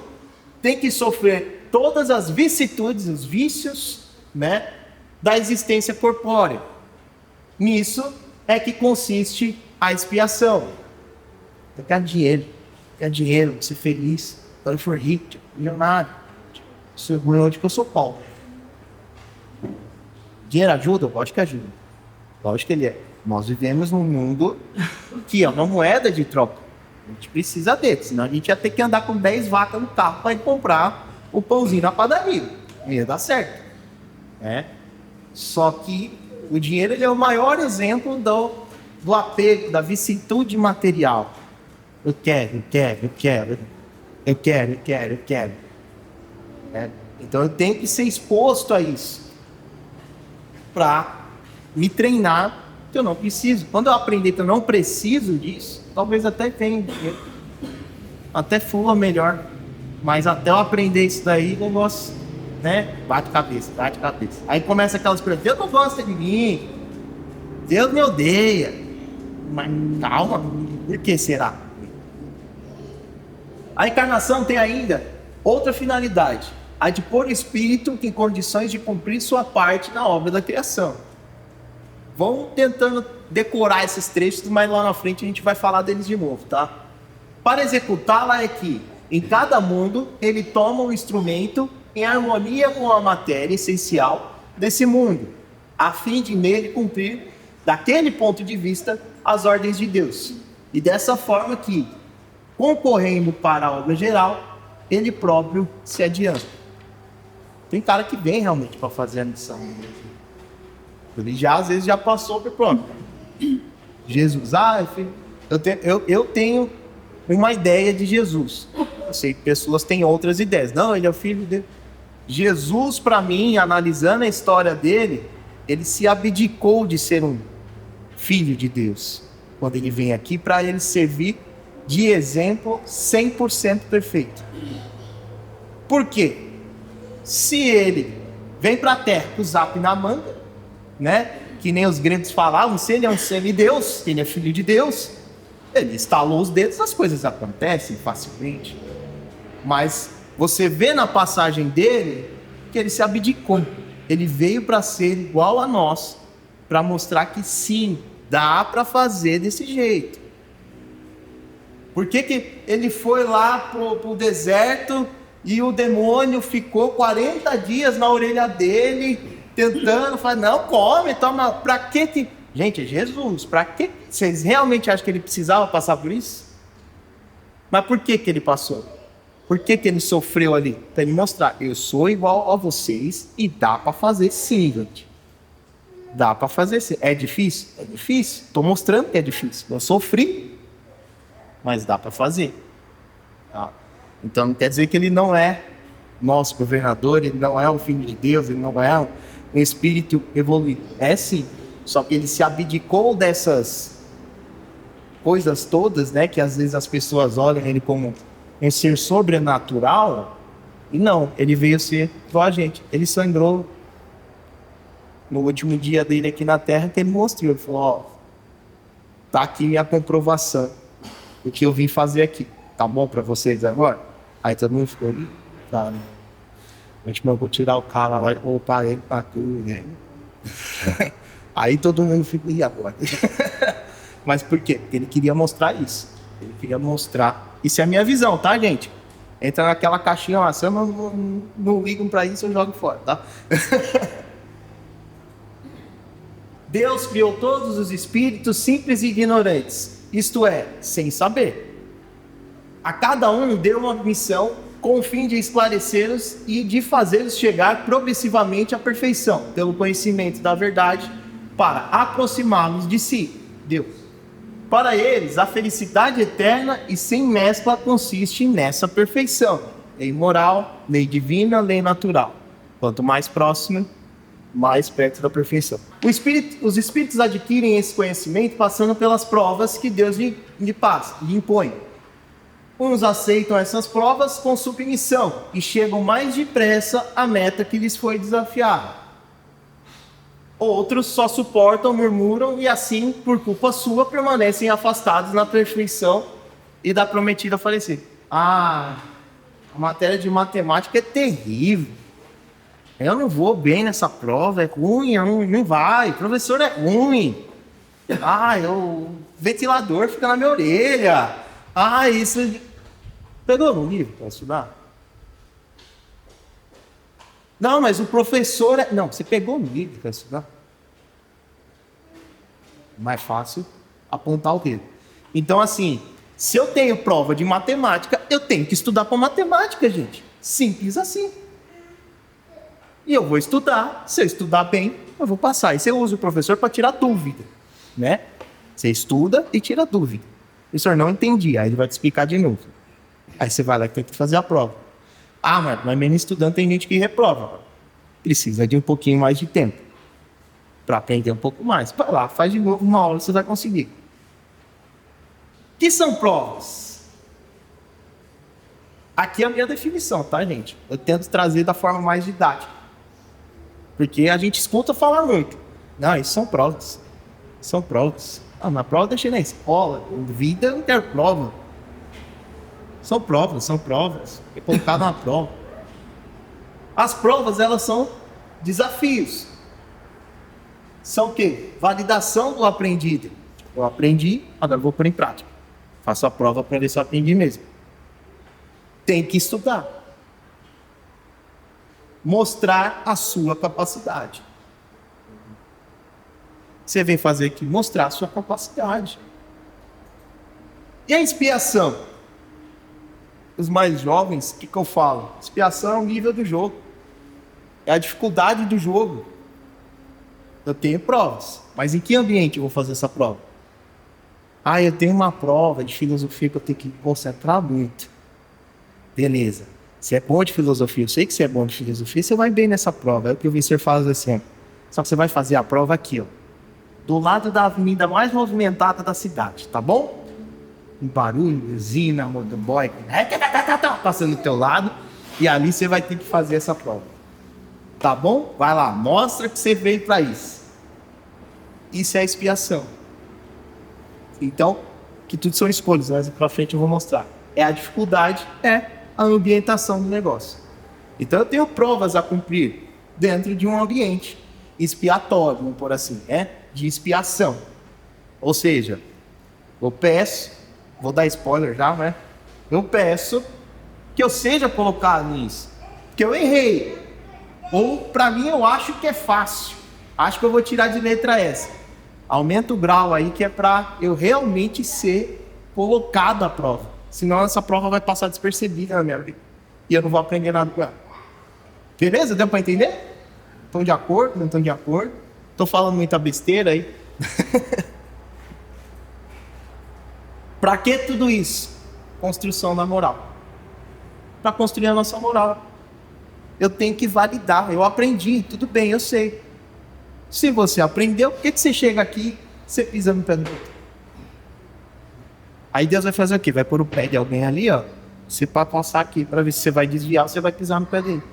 Speaker 1: tem que sofrer todas as vicissitudes, os vícios, né, da existência corpórea. Nisso é que consiste a expiação. Ganhar dinheiro, ser feliz, quando eu for rico, milionário, ser orgulhoso de que eu sou pobre. Dinheiro ajuda? Lógico que ajuda. Lógico que ele é. Nós vivemos num mundo que é uma moeda de troca. A gente precisa dele, senão a gente ia ter que andar com 10 vacas no carro para ir comprar o pãozinho na padaria. Não ia dar certo. Só que o dinheiro ele é o maior exemplo do apego, da vicissitude material. Eu quero. Então eu tenho que ser exposto a isso para me treinar que eu não preciso. Quando eu aprender que eu não preciso disso, talvez até tenha dinheiro, até flua melhor. Mas até eu aprender isso daí, o negócio, né? Bate cabeça. Aí começa aquelas perguntas: Deus não gosta de mim, Deus me odeia. Mas calma, por que será? A encarnação tem ainda outra finalidade: a de pôr o espírito em condições de cumprir sua parte na obra da criação. Vamos tentando decorar esses trechos, mas lá na frente a gente vai falar deles de novo, tá? Para executá-la é que, em cada mundo, ele toma um instrumento em harmonia com a matéria essencial desse mundo, a fim de nele cumprir, daquele ponto de vista, as ordens de Deus. E dessa forma que, concorrendo para a obra geral, ele próprio se adianta. Tem cara que vem realmente para fazer a missão. Ele já, às vezes, já passou por pronto. Jesus, eu tenho uma ideia de Jesus. Eu sei que pessoas têm outras ideias. Não, ele é o filho de Deus. Jesus, para mim, analisando a história dele, ele se abdicou de ser um filho de Deus. Quando ele vem aqui, para ele servir de exemplo 100% perfeito. Por quê? Se ele vem para a terra com o zap na manga, né? Que nem os gregos falavam, se ele é um semideus, se ele é filho de Deus, ele estalou os dedos, as coisas acontecem facilmente. Mas você vê na passagem dele que ele se abdicou. Ele veio para ser igual a nós, para mostrar que sim, dá para fazer desse jeito. Por que ele foi lá pro deserto e o demônio ficou 40 dias na orelha dele, tentando falar: não, come, toma, pra que... Gente, é Jesus, pra que... Vocês realmente acham que ele precisava passar por isso? Mas por que ele passou? Por que ele sofreu ali? Para ele mostrar: eu sou igual a vocês e dá para fazer sim, gente. Dá para fazer sim. É difícil? É difícil. Estou mostrando que é difícil. Eu sofri, mas dá para fazer. Tá? Então não quer dizer que ele não é nosso governador, ele não é o filho de Deus, ele não é um espírito evoluído. É sim. Só que ele se abdicou dessas coisas todas, né? Que às vezes as pessoas olham ele como um ser sobrenatural. E não, ele veio ser igual a gente. Ele sangrou no último dia dele aqui na Terra, que ele mostrou. Ele falou: ó, tá aqui minha comprovação do que eu vim fazer aqui. Tá bom pra vocês agora? Aí todo mundo ficou: tá, né? Eu vou tirar o cara lá e voltar ele pra tudo, né? Aí todo mundo ficou: e agora? Mas por quê? Porque ele queria mostrar isso. Ele queria mostrar. Isso é a minha visão, tá, gente? Entra naquela caixinha lá. Se eu não ligam pra isso, eu jogo fora, tá? Deus criou todos os espíritos simples e ignorantes. Isto é, sem saber. A cada um deu uma missão com o fim de esclarecê-los e de fazê-los chegar progressivamente à perfeição, pelo conhecimento da verdade, para aproximá-los de si, Deus. Para eles, a felicidade eterna e sem mescla consiste nessa perfeição. Lei moral, lei divina, lei natural. Quanto mais próximo, mais perto da perfeição. Os espíritos adquirem esse conhecimento passando pelas provas que Deus lhe impõe. Uns aceitam essas provas com submissão e chegam mais depressa à meta que lhes foi desafiada. Outros só suportam, murmuram e assim, por culpa sua, permanecem afastados na perfeição e da prometida falecer. Ah, a matéria de matemática é terrível. Eu não vou bem nessa prova, é ruim, não vai. O professor é ruim. Ah, o ventilador fica na minha orelha. Ah, isso... Pegou no livro para estudar? Não, mas o professor... Não, você pegou no livro para estudar? Mais fácil apontar o dedo. Então, assim, se eu tenho prova de matemática, eu tenho que estudar para matemática, gente. Simples assim. E eu vou estudar. Se eu estudar bem, eu vou passar. E você usa o professor para tirar dúvida, né? Você estuda e tira dúvida. O professor não entendi, aí ele vai te explicar de novo. Aí você vai lá e tem que fazer a prova. Ah, mas mesmo estudando tem gente que reprova. Precisa de um pouquinho mais de tempo para aprender um pouco mais. Vai lá, faz de novo uma aula, você vai conseguir. O que são provas? Aqui é a minha definição, tá, gente? Eu tento trazer da forma mais didática. Porque a gente escuta falar muito. Não, isso são provas. São provas. Ah, na prova deixei na escola. Vida não tem prova. São provas. É colocado na prova. As provas, elas são desafios. São o quê? Validação do aprendido. Eu aprendi, agora eu vou pôr em prática. Faço a prova para ver se eu aprendi mesmo. Tem que estudar. Mostrar a sua capacidade. Você vem fazer aqui, mostrar a sua capacidade. E a expiação? Os mais jovens, o que eu falo? Expiação é o nível do jogo. É a dificuldade do jogo. Eu tenho provas, mas em que ambiente eu vou fazer essa prova? Ah, eu tenho uma prova de filosofia que eu tenho que me concentrar muito. Beleza. Você é bom de filosofia, eu sei que você é bom de filosofia, você vai bem nessa prova. É o que o professor fala assim. Só que você vai fazer a prova aqui, ó, do lado da avenida mais movimentada da cidade, tá bom? Um barulho, usina, motoboy, passando do teu lado, e ali você vai ter que fazer essa prova. Tá bom? Vai lá, mostra que você veio para isso. Isso é a expiação. Então, que tudo são escolhas, mas para frente eu vou mostrar. É a dificuldade, é a ambientação do negócio. Então eu tenho provas a cumprir dentro de um ambiente expiatório, vamos por assim, de expiação. Ou seja, eu peço, vou dar spoiler já, né? Eu peço que eu seja colocado nisso, que eu errei. Ou para mim eu acho que é fácil. Acho que eu vou tirar de letra essa. Aumenta o grau aí que é para eu realmente ser colocado à prova. Senão essa prova vai passar despercebida na minha vida. E eu não vou aprender nada com ela. Beleza? Deu para entender? Estão de acordo? Não estão de acordo? Estou falando muita besteira aí? Para que tudo isso? Construção da moral. Para construir a nossa moral. Eu tenho que validar. Eu aprendi, tudo bem, eu sei. Se você aprendeu, por que você chega aqui e você pisa no pé do outro? Aí Deus vai fazer o quê? Vai pôr o pé de alguém ali, ó. Você pode passar aqui para ver se você vai desviar ou você vai pisar no pé dele.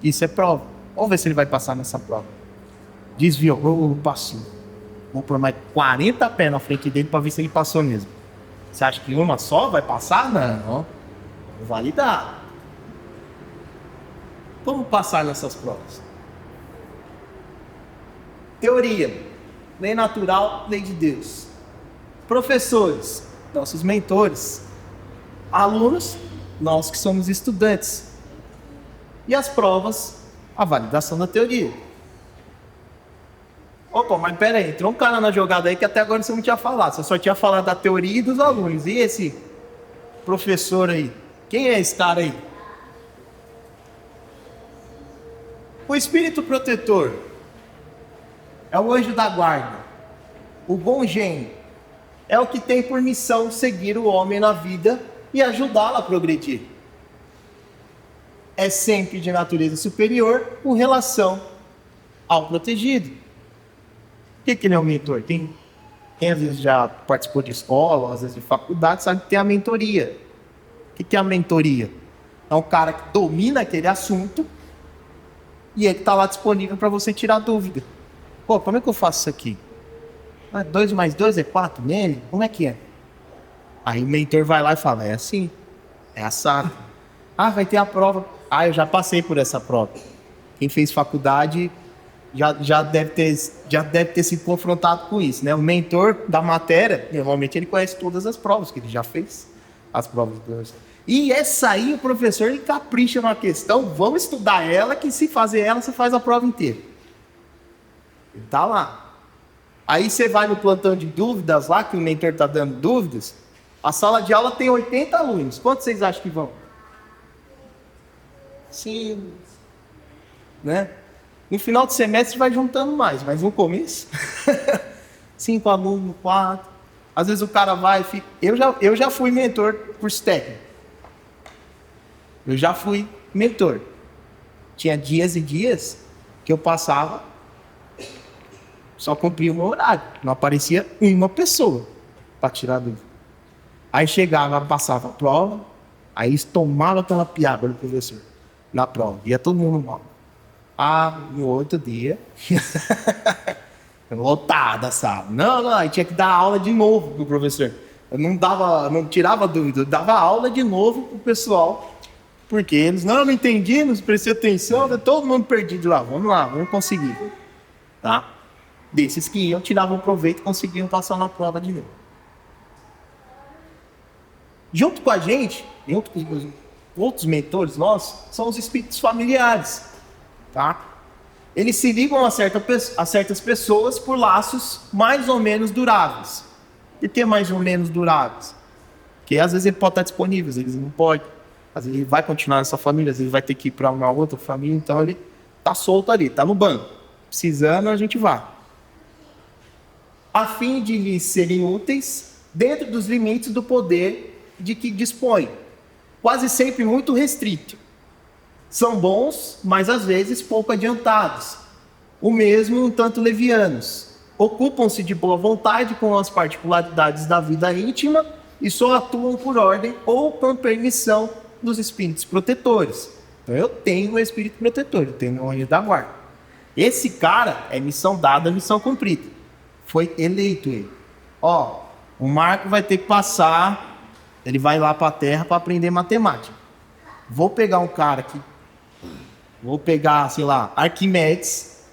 Speaker 1: Isso é prova. Vamos ver se ele vai passar nessa prova. Desviou, passou. Vou pôr mais 40 pés na frente dele para ver se ele passou mesmo. Você acha que uma só vai passar? Não. Vou validar. Como passar nessas provas? Teoria. Lei natural, lei de Deus. Professores, nossos mentores. Alunos, nós que somos estudantes. E as provas, a validação da teoria. Opa, mas pera aí, entrou um cara na jogada aí que até agora você não tinha falado. Você só tinha falado da teoria e dos alunos. E esse professor aí? Quem é esse cara aí? O espírito protetor é o anjo da guarda. O bom gênio é o que tem por missão seguir o homem na vida e ajudá-lo a progredir. É sempre de natureza superior com relação ao protegido. O que ele é um mentor? Quem às vezes já participou de escola, às vezes de faculdade, sabe que tem a mentoria. O que é a mentoria? É um cara que domina aquele assunto e ele está lá disponível para você tirar dúvida. Pô, como é que eu faço isso aqui? 2 mais 2 é 4 nele? Como é que é? Aí o mentor vai lá e fala, é assim, é assado. Ah, vai ter a prova. Ah, eu já passei por essa prova. Quem fez faculdade já deve ter sido confrontado com isso, né? O mentor da matéria, normalmente ele conhece todas as provas, que ele já fez as provas. E essa aí o professor ele capricha numa questão, vamos estudar ela, que se fazer ela, você faz a prova inteira. Ele tá lá. Aí você vai no plantão de dúvidas lá, que o mentor tá dando dúvidas, a sala de aula tem 80 alunos. Quantos vocês acham que vão? 5, né? No final do semestre vai juntando mais, mas no começo 5 alunos, 4. Às vezes o cara vai, fica... eu já fui mentor curso técnico. Eu já fui mentor. Tinha dias e dias que eu passava, só cumpria o meu horário. Não aparecia uma pessoa para tirar dúvida. Aí chegava, passava a prova, aí eles tomavam aquela piada do professor na prova. Ia todo mundo mal. Ah, no outro dia, lotada a sala. Não, aí tinha que dar aula de novo pro professor. Eu não tirava dúvida, eu dava aula de novo pro pessoal. Porque eles não entendi, não prestei atenção, todo mundo perdido lá. Vamos lá, vamos conseguir. Tá? Desses que iam, tiravam proveito e conseguiam passar na prova de novo. Junto com a gente, junto com os outros mentores nossos, são os espíritos familiares. Tá? Eles se ligam a certas pessoas por laços mais ou menos duráveis. Por que mais ou menos duráveis? Porque às vezes ele pode estar disponível, às vezes ele não pode. Às vezes ele vai continuar nessa família, às vezes vai ter que ir para uma outra família, então ele está solto ali, está no banco. Precisando, a gente vai. A fim de lhes serem úteis dentro dos limites do poder de que dispõe. Quase sempre muito restrito. São bons, mas às vezes pouco adiantados. O mesmo um tanto levianos. Ocupam-se de boa vontade com as particularidades da vida íntima e só atuam por ordem ou com permissão dos espíritos protetores. Então eu tenho um espírito protetor, eu tenho um anjo da guarda. Esse cara é missão dada, missão cumprida. Foi eleito ele. Ó, o Marco vai ter que passar, ele vai lá para a Terra para aprender matemática. Vou pegar um cara aqui, vou pegar, sei lá, Arquimedes,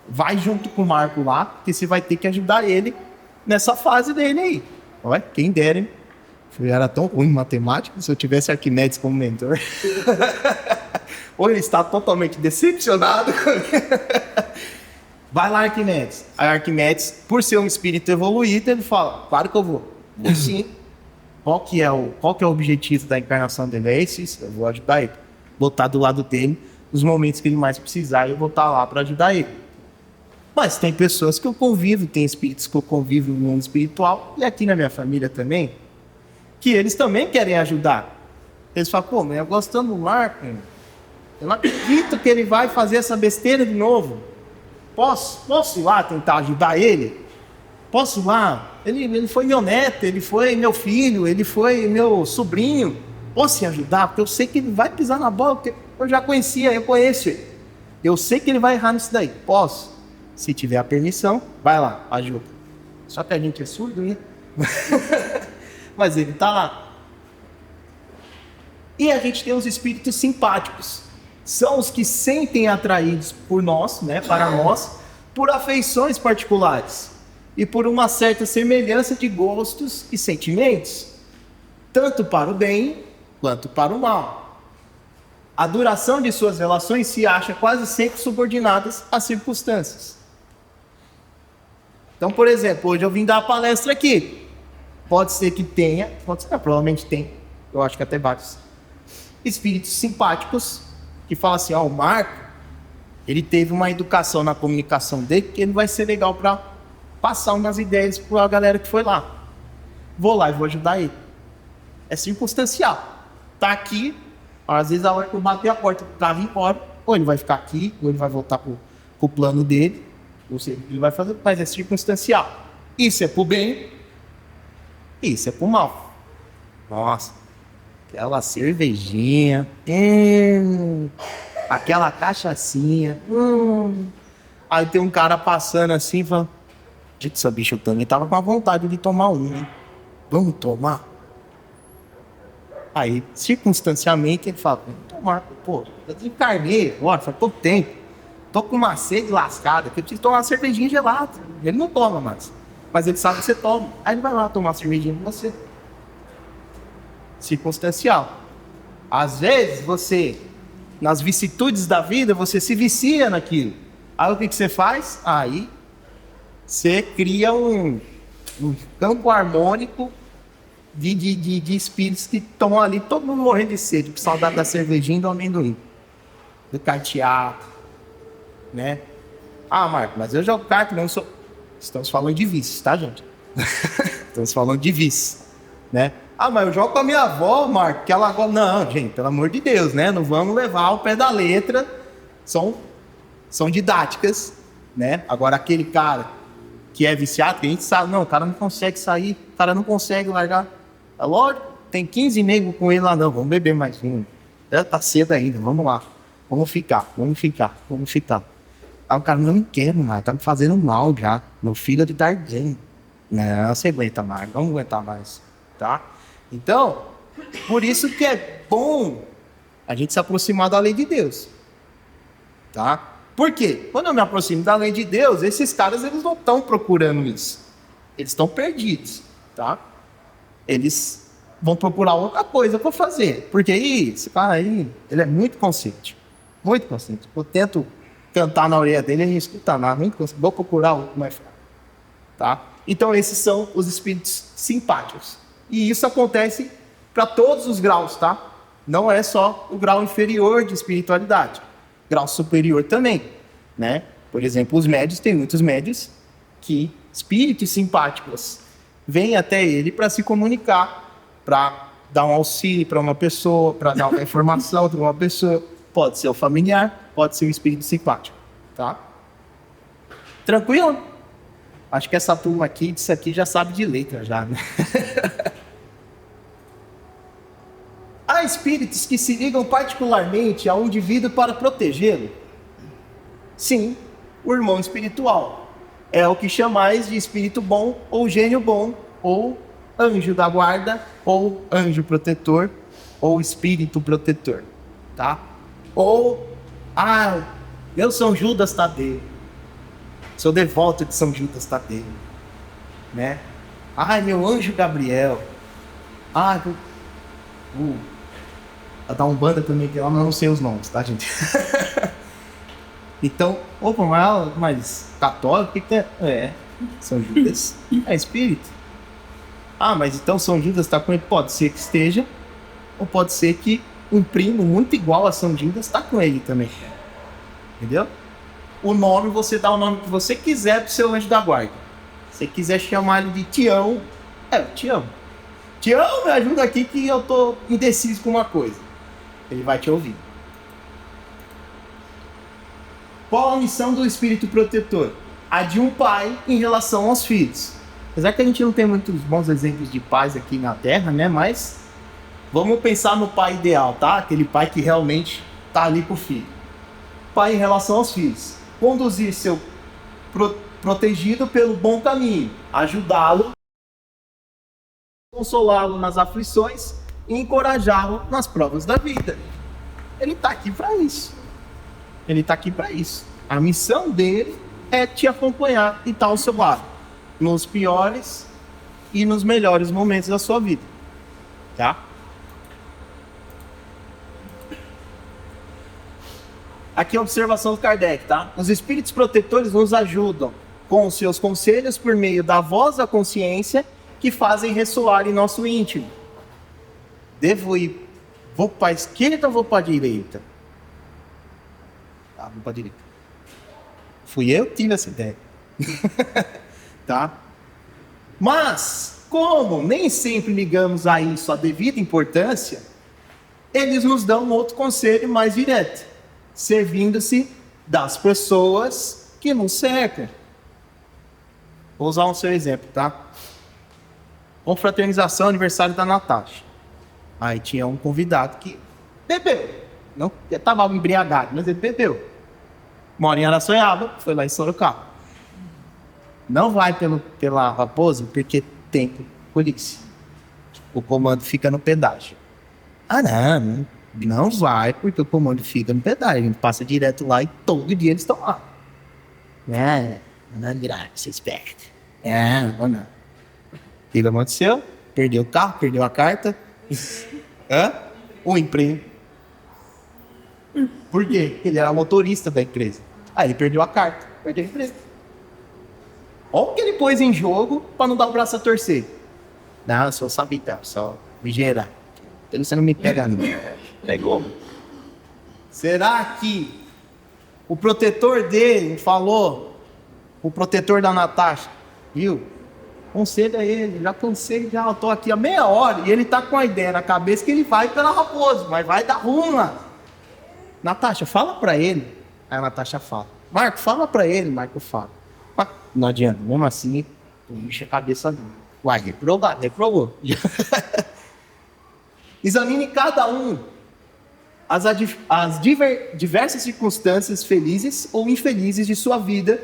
Speaker 1: vai junto com o Marco lá, porque você vai ter que ajudar ele nessa fase dele aí. Olha, quem dera, hein? Eu era tão ruim em matemática, se eu tivesse Arquimedes como mentor. Ou ele está totalmente decepcionado. Vai lá, Arquimedes. Aí Arquimedes, por ser um espírito evoluído, ele fala, claro que eu vou. Vou sim. Qual que é o objetivo da encarnação dele? É esse? Eu vou ajudar ele. Vou estar do lado dele nos momentos que ele mais precisar, eu vou estar lá para ajudar ele. Mas tem pessoas que eu convivo, tem espíritos que eu convivo no mundo espiritual, e aqui na minha família também, que eles também querem ajudar. Eles falam, pô, mas eu gostando do Marco, eu não acredito que ele vai fazer essa besteira de novo. Posso ir lá tentar ajudar ele? Posso ir lá? Ele foi meu neto, ele foi meu filho, ele foi meu sobrinho. Posso ajudar? Porque eu sei que ele vai pisar na bola, porque eu já eu conheço ele. Eu sei que ele vai errar nisso daí. Posso? Se tiver a permissão, vai lá, ajuda. Só que a gente é surdo, né? Mas ele está lá. E a gente tem os espíritos simpáticos. São os que sentem atraídos por nós, né, para nós, por afeições particulares e por uma certa semelhança de gostos e sentimentos, tanto para o bem quanto para o mal. A duração de suas relações se acha quase sempre subordinadas às circunstâncias. Então, por exemplo, hoje eu vim dar uma palestra aqui. Pode ser que tenha, provavelmente tem, eu acho que até vários espíritos simpáticos que falam assim, ó, o Marco, ele teve uma educação na comunicação dele que ele vai ser legal para passar umas ideias para a galera que foi lá. Vou lá e vou ajudar ele. É circunstancial. Tá aqui, às vezes a hora que eu bater a porta para vir embora, ou ele vai ficar aqui, ou ele vai voltar pro plano dele, ou seja, ele vai fazer, mas é circunstancial. Isso é pro bem, isso é pro mal. Nossa, aquela cervejinha, aquela cachaçinha, Aí tem um cara passando assim e fala, gente, essa bicha, eu também tava com a vontade de tomar um, hein? Vamos tomar? Aí, circunstancialmente, ele fala, vamos tomar, pô, eu tenho carneiro, olha, faz pouco tempo, tô com uma sede lascada, que eu preciso tomar uma cervejinha gelada. Ele não toma mais, mas ele sabe que você toma. Aí ele vai lá tomar uma cervejinha com você. Circunstancial. Às vezes, você, nas vicissitudes da vida, você se vicia naquilo. Aí o que você faz? Aí você cria um campo harmônico de espíritos que estão ali, todo mundo morrendo de sede, por saudade da cervejinha e do amendoim, do carteado, né? Ah, Marco, mas eu jogo carta, não sou. Estamos falando de vícios, tá, gente? Estamos falando de vícios, né? Ah, mas eu jogo com a minha avó, Marco, que ela gosta. Não, gente, pelo amor de Deus, né? Não vamos levar ao pé da letra. São didáticas, né? Agora, aquele cara que é viciado, que a gente sabe, não, o cara não consegue sair, o cara não consegue largar. É lógico, tem 15 negros com ele lá, não, vamos beber mais um. Tá cedo ainda, vamos lá. Vamos ficar. Aí o cara, não quero mais, tá me fazendo mal já. Meu filho de tarde. Não, você aguenta mais, vamos aguentar mais, tá? Então, por isso que é bom a gente se aproximar da lei de Deus, tá? Por quê? Quando eu me aproximo da lei de Deus, esses caras, eles não estão procurando isso. Eles estão perdidos, tá? Eles vão procurar outra coisa para fazer. Porque aí, esse cara aí, ele é muito consciente. Muito consciente. Eu tento cantar na orelha dele e ele não escuta nada. Muito consciente. Vou procurar outro mais fraco, tá? Então, esses são os espíritos simpáticos. E isso acontece para todos os graus, tá? Não é só o grau inferior de espiritualidade. Grau superior também, né? Por exemplo, os médios, tem muitos médios que, espíritos simpáticos, vêm até ele para se comunicar, para dar um auxílio para uma pessoa, para dar uma informação para uma pessoa. Pode ser o familiar, pode ser o espírito simpático, tá? Tranquilo? Acho que essa turma aqui, disso aqui, já sabe de letra, já, né? Há espíritos que se ligam particularmente a um indivíduo para protegê-lo? Sim, o irmão espiritual. É o que chamais de espírito bom, ou gênio bom, ou anjo da guarda, ou anjo protetor, ou espírito protetor, tá? Ou, eu sou Judas Tadeu. Sou devoto de São Judas Tadeu, né? Meu anjo Gabriel. A da Umbanda também tem lá, mas eu não sei os nomes, tá, gente? Então, mas católico, o que tem? São Judas é espírito. Mas então São Judas está com ele? Pode ser que esteja, ou pode ser que um primo muito igual a São Judas está com ele também. Entendeu? O nome, você dá o nome que você quiser pro seu anjo da guarda. Se você quiser chamar ele de Tião, Tião. Tião, me ajuda aqui que eu tô indeciso com uma coisa. Ele vai te ouvir. Qual a missão do espírito protetor? A de um pai em relação aos filhos. Apesar que a gente não tem muitos bons exemplos de pais aqui na Terra, né? Mas vamos pensar no pai ideal, tá? Aquele pai que realmente tá ali com o filho. Pai em relação aos filhos. Conduzir seu protegido pelo bom caminho. Ajudá-lo, consolá-lo nas aflições e encorajá-lo nas provas da vida. Ele está aqui para isso. Ele está aqui para isso. A missão dele é te acompanhar e estar ao seu lado, nos piores e nos melhores momentos da sua vida, tá? Aqui é a observação do Kardec, tá? Os espíritos protetores nos ajudam com os seus conselhos por meio da voz da consciência que fazem ressoar em nosso íntimo. Vou para a esquerda ou vou para a direita? Vou para a direita. Fui eu que tive essa ideia. Tá? Mas, como nem sempre ligamos a isso a devida importância, eles nos dão um outro conselho mais direto, servindo-se das pessoas que nos cercam. Vou usar um seu exemplo, tá? Confraternização, aniversário da Natasha. Aí tinha um convidado que bebeu. Não estava embriagado, mas ele bebeu. Mora em Araçoiaba, foi lá em Sorocaba. Não vai pela Raposa porque tem polícia. O comando fica no pedágio. Não vai porque o comando fica no pedágio. A gente passa direto lá e todo dia eles estão lá. Não virar, você esperto. Não. O que aconteceu? Perdeu o carro, perdeu a carta. O emprego. Por quê? Ele era motorista da empresa. Aí ele perdeu a carta, perdeu a empresa. Olha o que ele pôs em jogo para não dar o braço a torcer. Não, eu sou sabitão, só me gerar. Então você não me pega, não. Pegou? Será que o protetor dele falou, o protetor da Natasha, viu? Conselha ele, já cansei, eu tô aqui há meia hora e ele tá com a ideia na cabeça que ele vai pela Raposa, mas vai dar ruim lá. Natasha, fala pra ele. Aí a Natasha fala. Marco, fala pra ele. Marco fala. Não adianta, mesmo assim, puxa a cabeça dele. Uai, reprovou. Examine cada um as diversas circunstâncias felizes ou infelizes de sua vida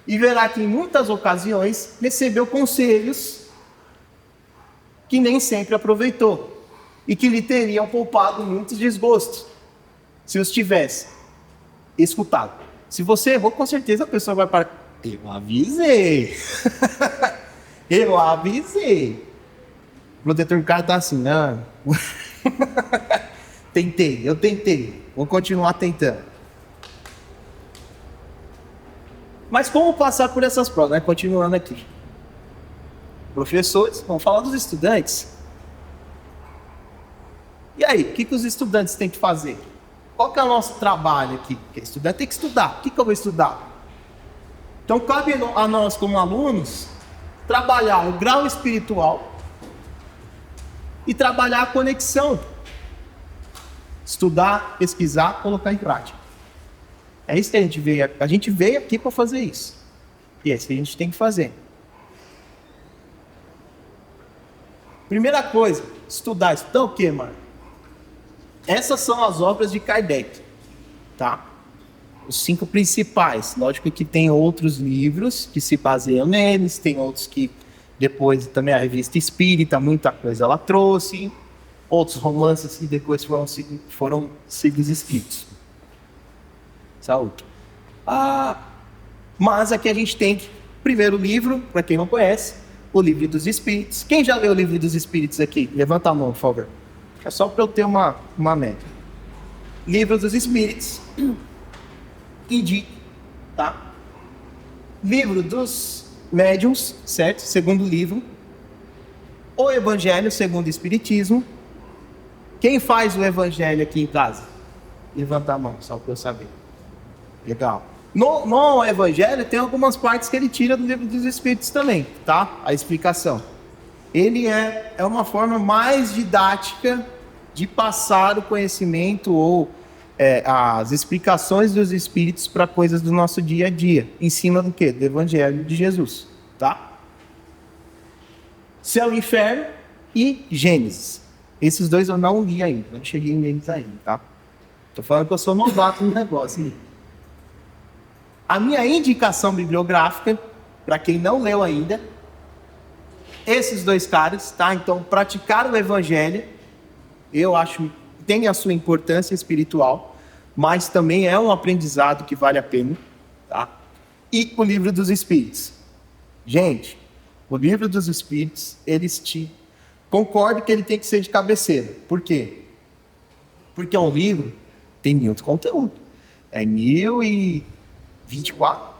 Speaker 1: e verá que em muitas ocasiões recebeu conselhos que nem sempre aproveitou e que lhe teriam poupado muitos desgostos se os tivesse escutado. Se você errou, com certeza a pessoa vai para... Eu avisei. Eu avisei. O protetor do cara tá assim, não. Eu tentei. Vou continuar tentando. Mas como passar por essas provas? Né? Continuando aqui. Professores, vamos falar dos estudantes. E aí, o que os estudantes têm que fazer? Qual que é o nosso trabalho aqui? Porque o estudante tem que estudar. O que eu vou estudar? Então, cabe a nós, como alunos, trabalhar o grau espiritual e trabalhar a conexão. Estudar, pesquisar, colocar em prática. É isso que a gente veio. A gente veio aqui para fazer isso. E é isso que a gente tem que fazer. Primeira coisa, estudar. Estudar o quê, mano? Essas são as obras de Kardec, tá? Os 5 principais. Lógico que tem outros livros que se baseiam neles, tem outros que depois também a Revista Espírita, muita coisa ela trouxe, outros romances que depois foram sido escritos. Saúde. Mas aqui a gente tem, primeiro livro, para quem não conhece, o Livro dos Espíritos. Quem já leu o Livro dos Espíritos aqui? Levanta a mão, por favor. É só para eu ter uma média. Livro dos Espíritos. Indique, tá? Livro dos Médiuns, certo? Segundo livro. O Evangelho segundo o Espiritismo. Quem faz o Evangelho aqui em casa? Levanta a mão, só para eu saber. Legal. No Evangelho tem algumas partes que ele tira do Livro dos Espíritos também, tá? A explicação. Ele é uma forma mais didática de passar o conhecimento ou as explicações dos Espíritos para coisas do nosso dia a dia. Em cima do quê? Do Evangelho de Jesus, tá? Céu e Inferno e Gênesis. Esses dois eu não li ainda, não cheguei neles ainda, tá? Tô falando que eu sou novato no negócio, hein? A minha indicação bibliográfica, para quem não leu ainda, esses 2 caras, tá? Então, praticar o Evangelho, eu acho, tem a sua importância espiritual, mas também é um aprendizado que vale a pena, tá? E o Livro dos Espíritos. Gente, o Livro dos Espíritos, concordo que ele tem que ser de cabeceira. Por quê? Porque é um livro, tem muito conteúdo. É 1024?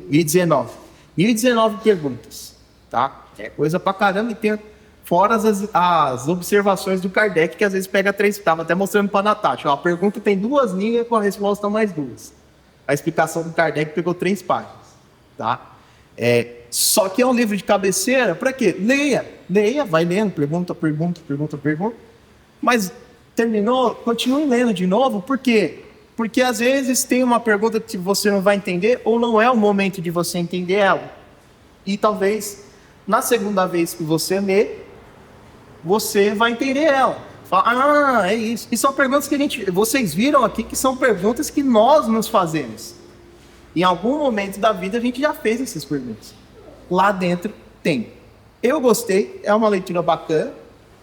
Speaker 1: 1019. 1019 perguntas, tá? É coisa pra caramba e tem fora as observações do Kardec, que às vezes pega 3, estava até mostrando pra Natasha. Ó, a pergunta tem 2 linhas com a resposta mais 2. A explicação do Kardec pegou 3 páginas, tá? Só que é um livro de cabeceira, para quê? Leia, vai lendo, pergunta. Mas terminou, continue lendo de novo, por quê? Porque às vezes tem uma pergunta que você não vai entender, ou não é o momento de você entender ela. E talvez, na segunda vez que você lê, você vai entender ela. Fala, é isso. E são perguntas que vocês viram aqui, que são perguntas que nós nos fazemos. Em algum momento da vida a gente já fez essas perguntas. Lá dentro tem. Eu gostei, é uma leitura bacana,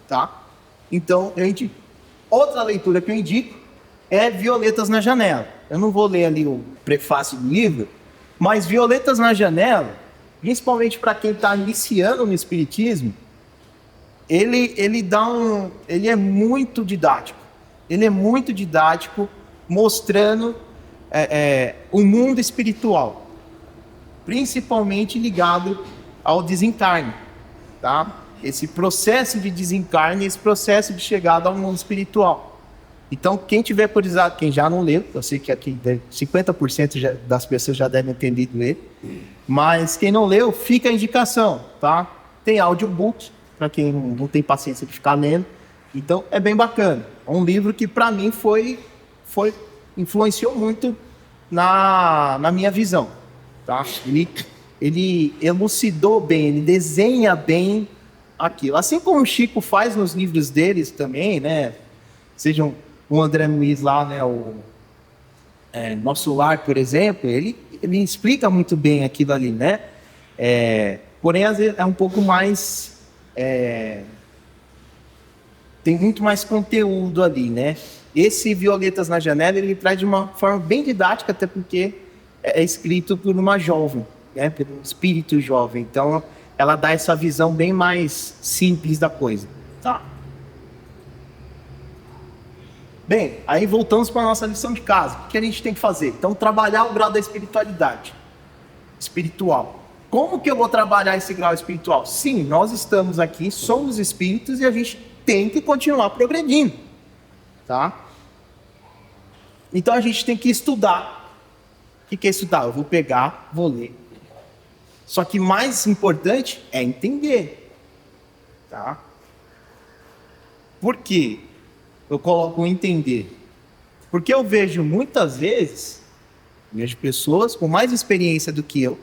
Speaker 1: tá? Então, eu indico. Outra leitura que eu indico é Violetas na Janela. Eu não vou ler ali o prefácio do livro, mas Violetas na Janela, principalmente para quem está iniciando no Espiritismo, ele é muito didático. Ele é muito didático, mostrando o mundo espiritual, principalmente ligado ao desencarne, tá? Esse processo de desencarne, esse processo de chegada ao mundo espiritual. Então, quem tiver curiosidade, quem já não leu, eu sei que aqui 50% das pessoas já devem ter lido ele, mas quem não leu, fica a indicação, tá? Tem audiobook, para quem não tem paciência de ficar lendo. Então, é bem bacana. É um livro que, para mim, influenciou muito na minha visão, tá? Ele elucidou bem, ele desenha bem aquilo. Assim como o Chico faz nos livros deles também, né? Sejam o André Luiz lá, né? Nosso Lar, por exemplo, ele explica muito bem aquilo ali, né? Porém, às vezes é um pouco mais... tem muito mais conteúdo ali, né? Esse Violetas na Janela, ele traz de uma forma bem didática, até porque é escrito por uma jovem, né? Por um espírito jovem. Então, ela dá essa visão bem mais simples da coisa. Tá. Bem, aí voltamos para a nossa lição de casa. O que a gente tem que fazer? Então, trabalhar o grau da espiritualidade. Espiritual. Como que eu vou trabalhar esse grau espiritual? Sim, nós estamos aqui, somos espíritos e a gente tem que continuar progredindo. Tá? Então, a gente tem que estudar. O que é estudar? Eu vou pegar, vou ler. Só que mais importante é entender. Tá? Por quê? Eu coloco entender. Porque eu vejo muitas vezes, pessoas com mais experiência do que eu,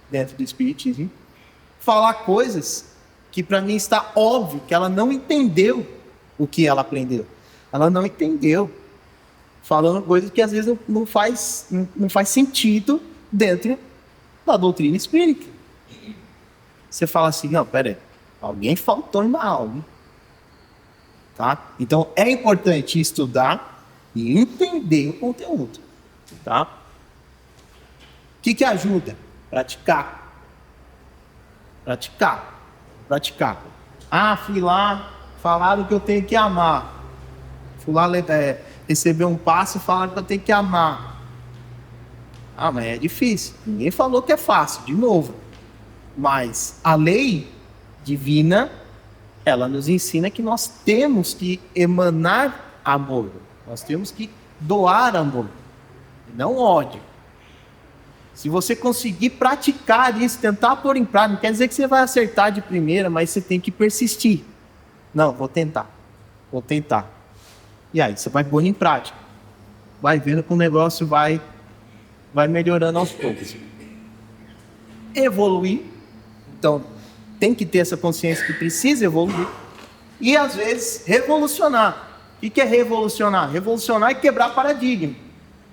Speaker 1: dentro do espiritismo, falar coisas que para mim está óbvio que ela não entendeu o que ela aprendeu. Ela não entendeu. Falando coisas que às vezes não faz sentido dentro da doutrina espírita. Você fala assim, não, peraí, alguém faltou em uma aula. Hein? Tá? Então é importante estudar e entender o conteúdo. Tá? O que ajuda? Praticar. Ah, fui lá, falaram que eu tenho que amar. Fui lá receber um passe e falaram que eu tenho que amar. Ah, mas é difícil. Ninguém falou que é fácil, de novo. Mas a lei divina, ela nos ensina que nós temos que emanar amor. Nós temos que doar amor, não ódio. Se você conseguir praticar isso, tentar pôr em prática, não quer dizer que você vai acertar de primeira, mas você tem que persistir. Não, vou tentar. E aí, você vai pôr em prática. Vai vendo que o negócio vai melhorando aos poucos. Evoluir. Então, tem que ter essa consciência que precisa evoluir. E, às vezes, revolucionar. O que é revolucionar? Revolucionar é quebrar paradigma.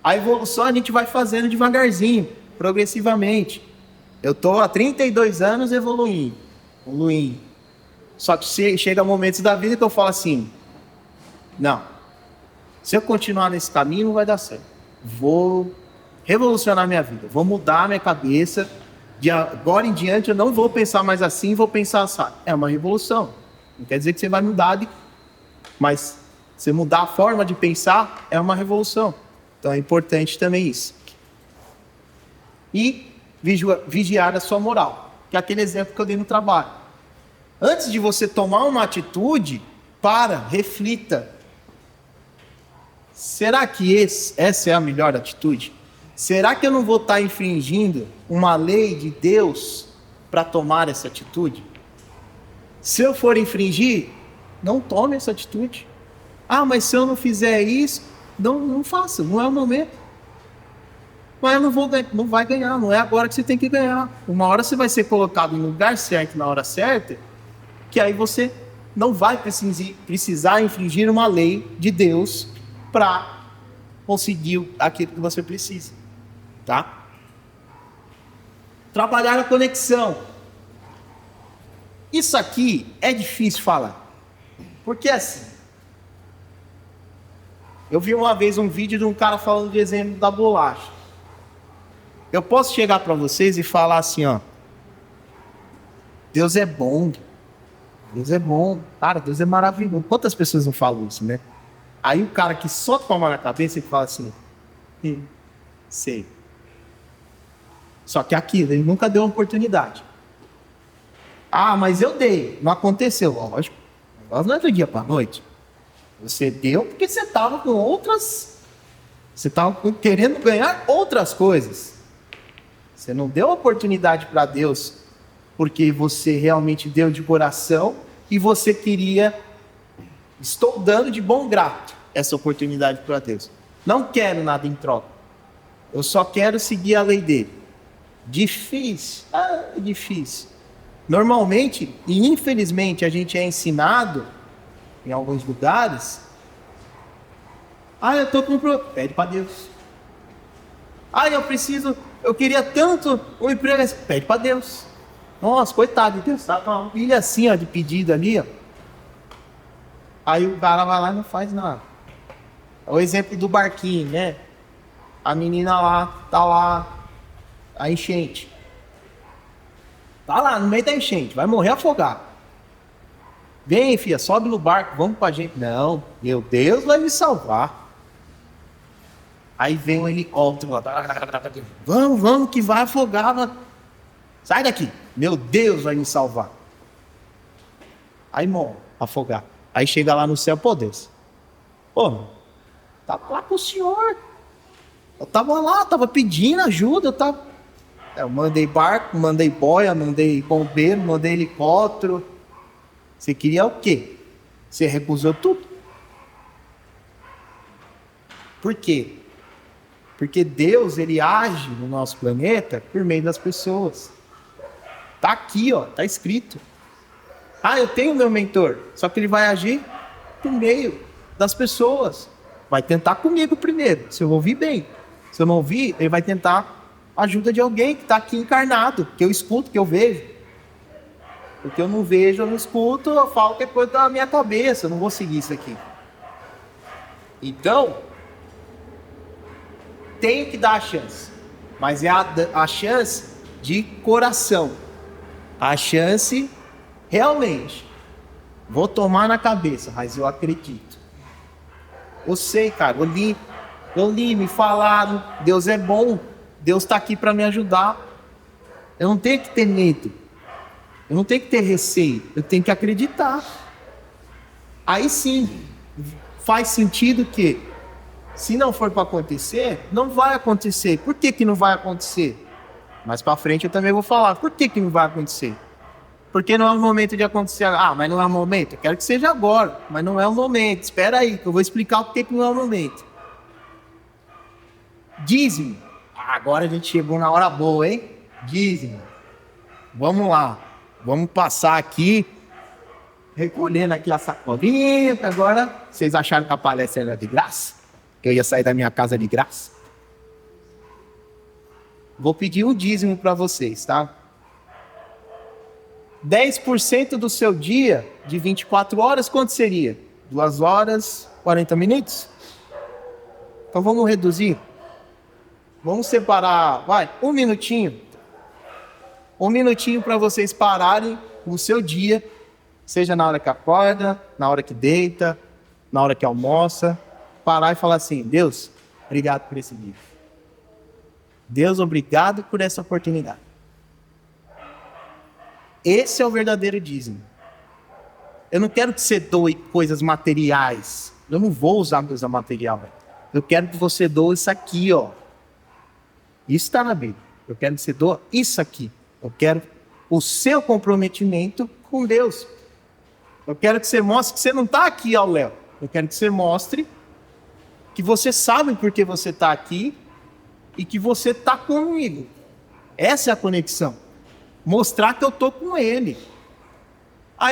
Speaker 1: A evolução a gente vai fazendo devagarzinho, progressivamente. Eu estou há 32 anos evoluindo. Só que chega momentos da vida que eu falo assim, não, se eu continuar nesse caminho não vai dar certo. Vou revolucionar minha vida, vou mudar minha cabeça, de agora em diante eu não vou pensar mais assim, vou pensar assim. É uma revolução. Não quer dizer que você vai mudar, mas você mudar a forma de pensar é uma revolução. Então é importante também isso. E vigiar a sua moral, que é aquele exemplo que eu dei no trabalho. Antes de você tomar uma atitude, reflita. Será que essa é a melhor atitude? Será que eu não vou estar infringindo uma lei de Deus para tomar essa atitude? Se eu for infringir, não tome essa atitude. Ah, mas se eu não fizer isso, não faça, não é o momento. Mas não vai ganhar, não é agora que você tem que ganhar. Uma hora você vai ser colocado no lugar certo, na hora certa, que aí você não vai precisar infringir uma lei de Deus para conseguir aquilo que você precisa. Tá? Trabalhar a conexão. Isso aqui é difícil falar. Porque assim, eu vi uma vez um vídeo de um cara falando de exemplo da bolacha. Eu posso chegar para vocês e falar assim, ó. Deus é bom. Deus é bom. Cara, Deus é maravilhoso. Quantas pessoas não falam isso, né? Aí o cara que só toma na cabeça e fala assim, sei. Só que aquilo, ele nunca deu uma oportunidade. Ah, mas eu dei. Não aconteceu. Lógico. O negócio não é do dia para noite. Você deu porque você estava com outras... Você estava querendo ganhar outras coisas. Você não deu oportunidade para Deus porque você realmente deu de coração e você queria... Estou dando de bom grado essa oportunidade para Deus. Não quero nada em troca. Eu só quero seguir a lei dele. Difícil. Difícil. Normalmente, e infelizmente, a gente é ensinado, em alguns lugares, eu estou com um problema. Pede para Deus. Eu queria tanto um emprego. Pede para Deus. Nossa, coitado de Deus. Tá com uma pilha assim, ó, de pedido ali, ó. Aí o cara vai lá e não faz nada. É o exemplo do barquinho, né? A menina lá, tá lá, a enchente. Tá lá no meio da enchente, vai morrer afogado. Vem, filha, sobe no barco, vamos com a gente. Não, meu Deus vai me salvar. Aí vem um helicóptero lá. Vamos que vai afogar. Sai daqui, meu Deus vai me salvar. Aí morre, afogar. Aí chega lá no céu, pô Deus. Pô, tá lá com o senhor. Eu tava lá, tava pedindo ajuda, eu mandei barco, mandei boia, mandei bombeiro, mandei helicóptero. Você queria o quê? Você recusou tudo. Por quê? Porque Deus, ele age no nosso planeta por meio das pessoas. Tá aqui, ó, tá escrito. Eu tenho meu mentor, só que ele vai agir por meio das pessoas. Vai tentar comigo primeiro, se eu ouvir bem. Se eu não ouvir, ele vai tentar a ajuda de alguém que está aqui encarnado, que eu escuto, que eu vejo. Porque eu não vejo, eu não escuto, eu falo que é coisa da minha cabeça, eu não vou seguir isso aqui. Então, tenho que dar a chance. Mas é a chance de coração. A chance, realmente, vou tomar na cabeça, mas eu acredito. Eu sei, cara, eu li, me falaram, Deus é bom, Deus está aqui para me ajudar. Eu não tenho que ter medo, eu não tenho que ter receio, eu tenho que acreditar. Aí sim, faz sentido que, se não for para acontecer, não vai acontecer. Por que não vai acontecer? Mais para frente eu também vou falar, por que não vai acontecer? Porque não é o momento de acontecer. Mas não é o momento, eu quero que seja agora, mas não é o momento. Espera aí, que eu vou explicar o que não é o momento. Dízimo. Agora a gente chegou na hora boa, hein? Dízimo. Vamos lá. Vamos passar aqui, recolhendo aqui a sacolinha. Agora, vocês acharam que a palestra era de graça? Que eu ia sair da minha casa de graça? Vou pedir um dízimo para vocês, tá? 10% do seu dia, de 24 horas, quanto seria? 2 horas, 40 minutos? Então vamos reduzir. Vamos separar, um minutinho. Um minutinho para vocês pararem o seu dia, seja na hora que acorda, na hora que deita, na hora que almoça. Parar e falar assim, Deus, obrigado por esse dia. Deus, obrigado por essa oportunidade. Esse é o verdadeiro dízimo. Eu não quero que você doe coisas materiais. Eu não vou usar coisa material. Eu quero que você doe isso aqui, ó. Isso está na Bíblia. Eu quero que você doe isso aqui. Eu quero o seu comprometimento com Deus. Eu quero que você mostre que você não está aqui, ó, Léo. Eu quero que você mostre que você sabe por que você está aqui e que você está comigo. Essa é a conexão. Mostrar que eu estou com ele.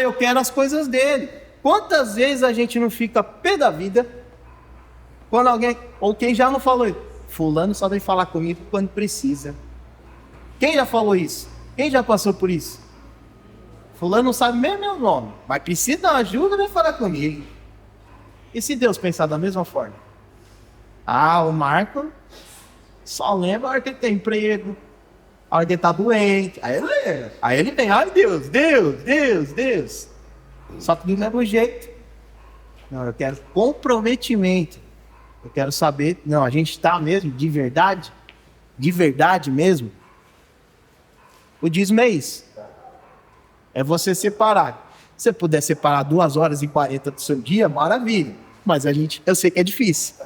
Speaker 1: Eu quero as coisas dele. Quantas vezes a gente não fica pé da vida quando alguém, ou quem já não falou, fulano só vem falar comigo quando precisa. Quem já falou isso? Quem já passou por isso? Fulano não sabe mesmo meu nome, mas precisa de uma ajuda, vem falar comigo. E se Deus pensar da mesma forma? Ah, o Marco só lembra a hora que ele tem emprego, a hora que ele tá doente. Aí ele vem, ai Deus, Deus, Deus, Deus. Só que do mesmo jeito. Não, eu quero comprometimento. Eu quero saber, não, a gente está mesmo de verdade mesmo. O dízimo é isso. É você separar. Se você puder separar 2 horas e 40 do seu dia, maravilha. Mas eu sei que é difícil.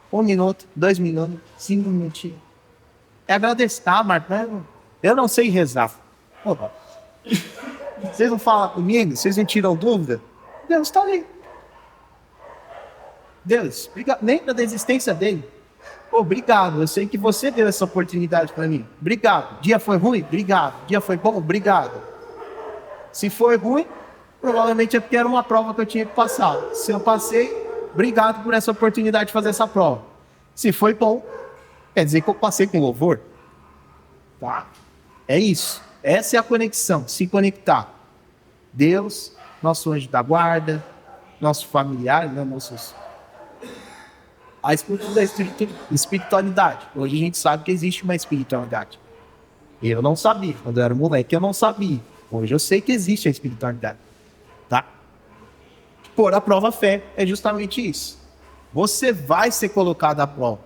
Speaker 1: 1 minuto, 2 minutos, 5 minutinhos. É agradecer, tá, Marco? Eu não sei rezar. Porra. Vocês não falam comigo? Vocês não tiram dúvida? Deus está ali. Deus, lembra da existência dele. Obrigado, eu sei que você deu essa oportunidade para mim. Obrigado. Dia foi ruim? Obrigado. Dia foi bom? Obrigado. Se foi ruim, provavelmente é porque era uma prova que eu tinha que passar. Se eu passei, obrigado por essa oportunidade de fazer essa prova. Se foi bom, quer dizer que eu passei com louvor. Tá? É isso. Essa é a conexão, se conectar. Deus, nosso anjo da guarda, nosso familiar, né, a espiritualidade. Hoje a gente sabe que existe uma espiritualidade. Eu não sabia. Quando eu era moleque, eu não sabia. Hoje eu sei que existe a espiritualidade. Tá? Pôr à prova a fé é justamente isso. Você vai ser colocado à prova.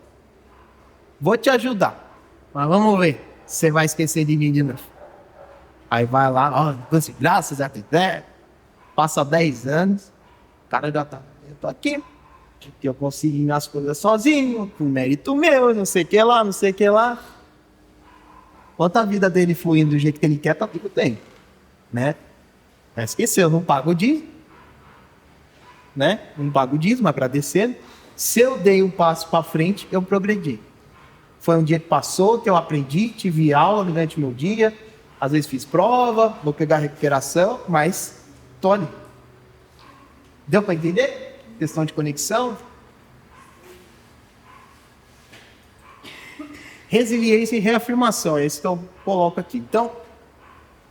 Speaker 1: Vou te ajudar. Mas vamos ver. Você vai esquecer de mim de novo. Aí vai lá, graças a Deus. Passa 10 anos. O cara já tá. Eu tô aqui. Que eu consegui as coisas sozinho, com mérito meu, não sei o que lá, não sei o que lá. Enquanto a vida dele fluindo do jeito que ele quer, tá tudo bem. Né? Mas esqueceu, não pago o dízimo. Né? Não pago o dízimo, agradecendo. Se eu dei um passo para frente, eu progredi. Foi um dia que passou, que eu aprendi, tive aula durante o meu dia. Às vezes fiz prova, vou pegar recuperação, mas tô ali. Deu para entender? Questão de conexão. Resiliência e reafirmação, é isso que eu coloco aqui. Então,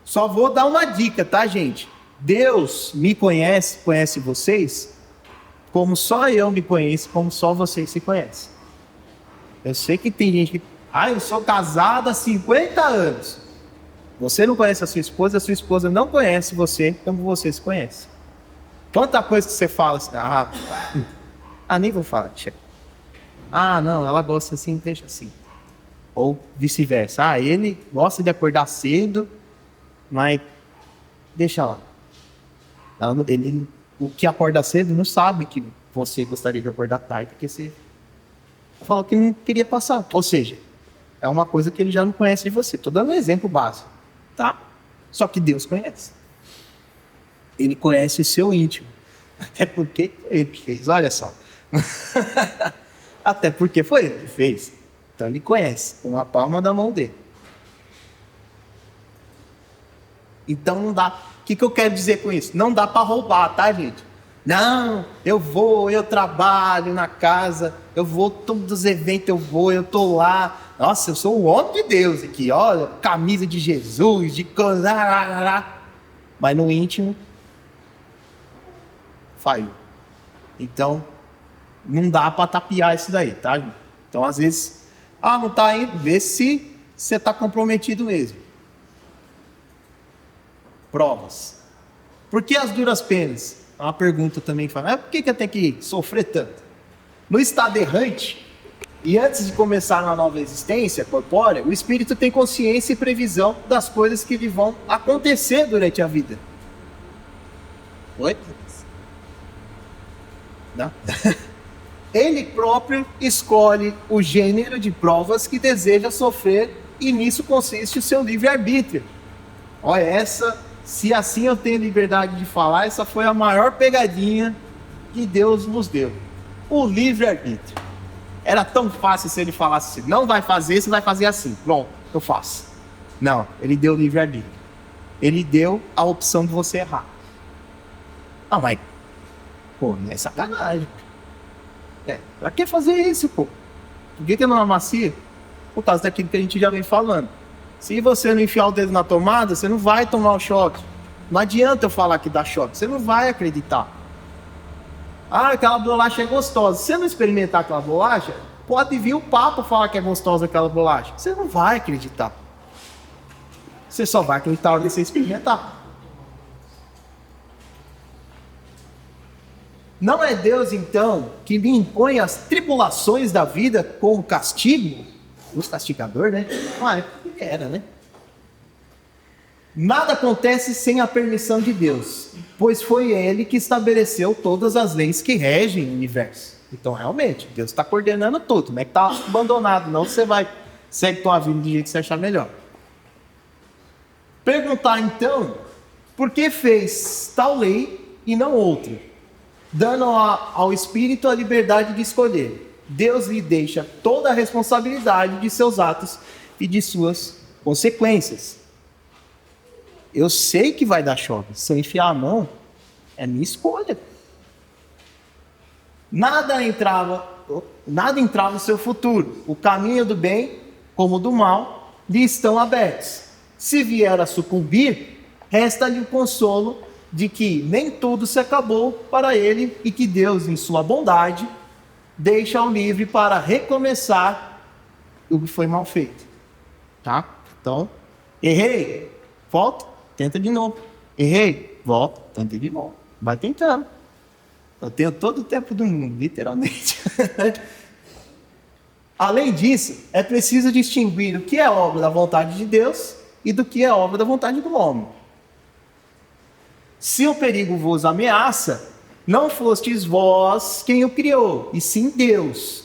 Speaker 1: só vou dar uma dica, tá, gente? Deus me conhece vocês, como só eu me conheço, como só vocês se conhecem. Eu sei que tem gente que... eu sou casado há 50 anos. Você não conhece a sua esposa não conhece você como você se conhece. Quanta coisa que você fala assim, nem vou falar, chefe. Não, ela gosta assim, deixa assim. Ou vice-versa. Ele gosta de acordar cedo, mas deixa lá. Ele, o que acorda cedo não sabe que você gostaria de acordar tarde, porque você falou que não queria passar. Ou seja, é uma coisa que ele já não conhece de você. Estou dando um exemplo básico, tá? Só que Deus conhece. Ele conhece o seu íntimo. Até porque ele fez, olha só. Até porque foi ele que fez. Então ele conhece, com a palma da mão dele. Então não dá. O que eu quero dizer com isso? Não dá para roubar, tá, gente? Não, eu trabalho na casa, eu vou todos os eventos, eu tô lá. Nossa, eu sou o homem de Deus aqui, olha, camisa de Jesus, de coisa. Mas no íntimo, falho. Então, não dá para tapear isso daí, tá? Então, às vezes, não tá indo, vê se você tá comprometido mesmo. Provas. Por que as duras penas? É uma pergunta também que fala, por que eu tenho que sofrer tanto? No estado errante, e antes de começar uma nova existência corpórea, o espírito tem consciência e previsão das coisas que lhe vão acontecer durante a vida. Oi? Não? Ele próprio escolhe o gênero de provas que deseja sofrer e nisso consiste o seu livre-arbítrio. Olha, se assim eu tenho liberdade de falar, essa foi a maior pegadinha que Deus nos deu. O livre-arbítrio. Era tão fácil se ele falasse assim, não vai fazer, você vai fazer assim. Pronto, eu faço. Não, ele deu o livre-arbítrio. Ele deu a opção de você errar. Mas, não é sacanagem. Pra que fazer isso, pô? Por que não amacia? Por causa daquilo que a gente já vem falando. Se você não enfiar o dedo na tomada, você não vai tomar o choque. Não adianta eu falar que dá choque, você não vai acreditar. Ah, aquela bolacha é gostosa. Se você não experimentar aquela bolacha, pode vir o papo falar que é gostosa aquela bolacha. Você não vai acreditar. Você só vai acreditar quando você experimentar. Não é Deus, então, que lhe impõe as tribulações da vida como castigo? O castigador, né? Ah, era, né? Nada acontece sem a permissão de Deus, pois foi Ele que estabeleceu todas as leis que regem o universo. Então, realmente, Deus está coordenando tudo. Não é que está abandonado, não. Você vai segue tua vida do jeito que você achar melhor. Perguntar, então, por que fez tal lei e não outra? Dando ao Espírito a liberdade de escolher. Deus lhe deixa toda a responsabilidade de seus atos e de suas consequências. Eu sei que vai dar choque. Se eu enfiar a mão, é minha escolha. Nada entrava no seu futuro. O caminho do bem como do mal lhe estão abertos. Se vier a sucumbir, resta-lhe o consolo de que nem tudo se acabou para ele e que Deus, em sua bondade, deixa-o livre para recomeçar o que foi mal feito. Tá? Então, errei, volta, tenta de novo. Errei, volta, tenta de novo. Vai tentando. Eu tenho todo o tempo do mundo, literalmente. Além disso, é preciso distinguir o que é obra da vontade de Deus e do que é obra da vontade do homem. Se o perigo vos ameaça, não fostes vós quem o criou, e sim Deus.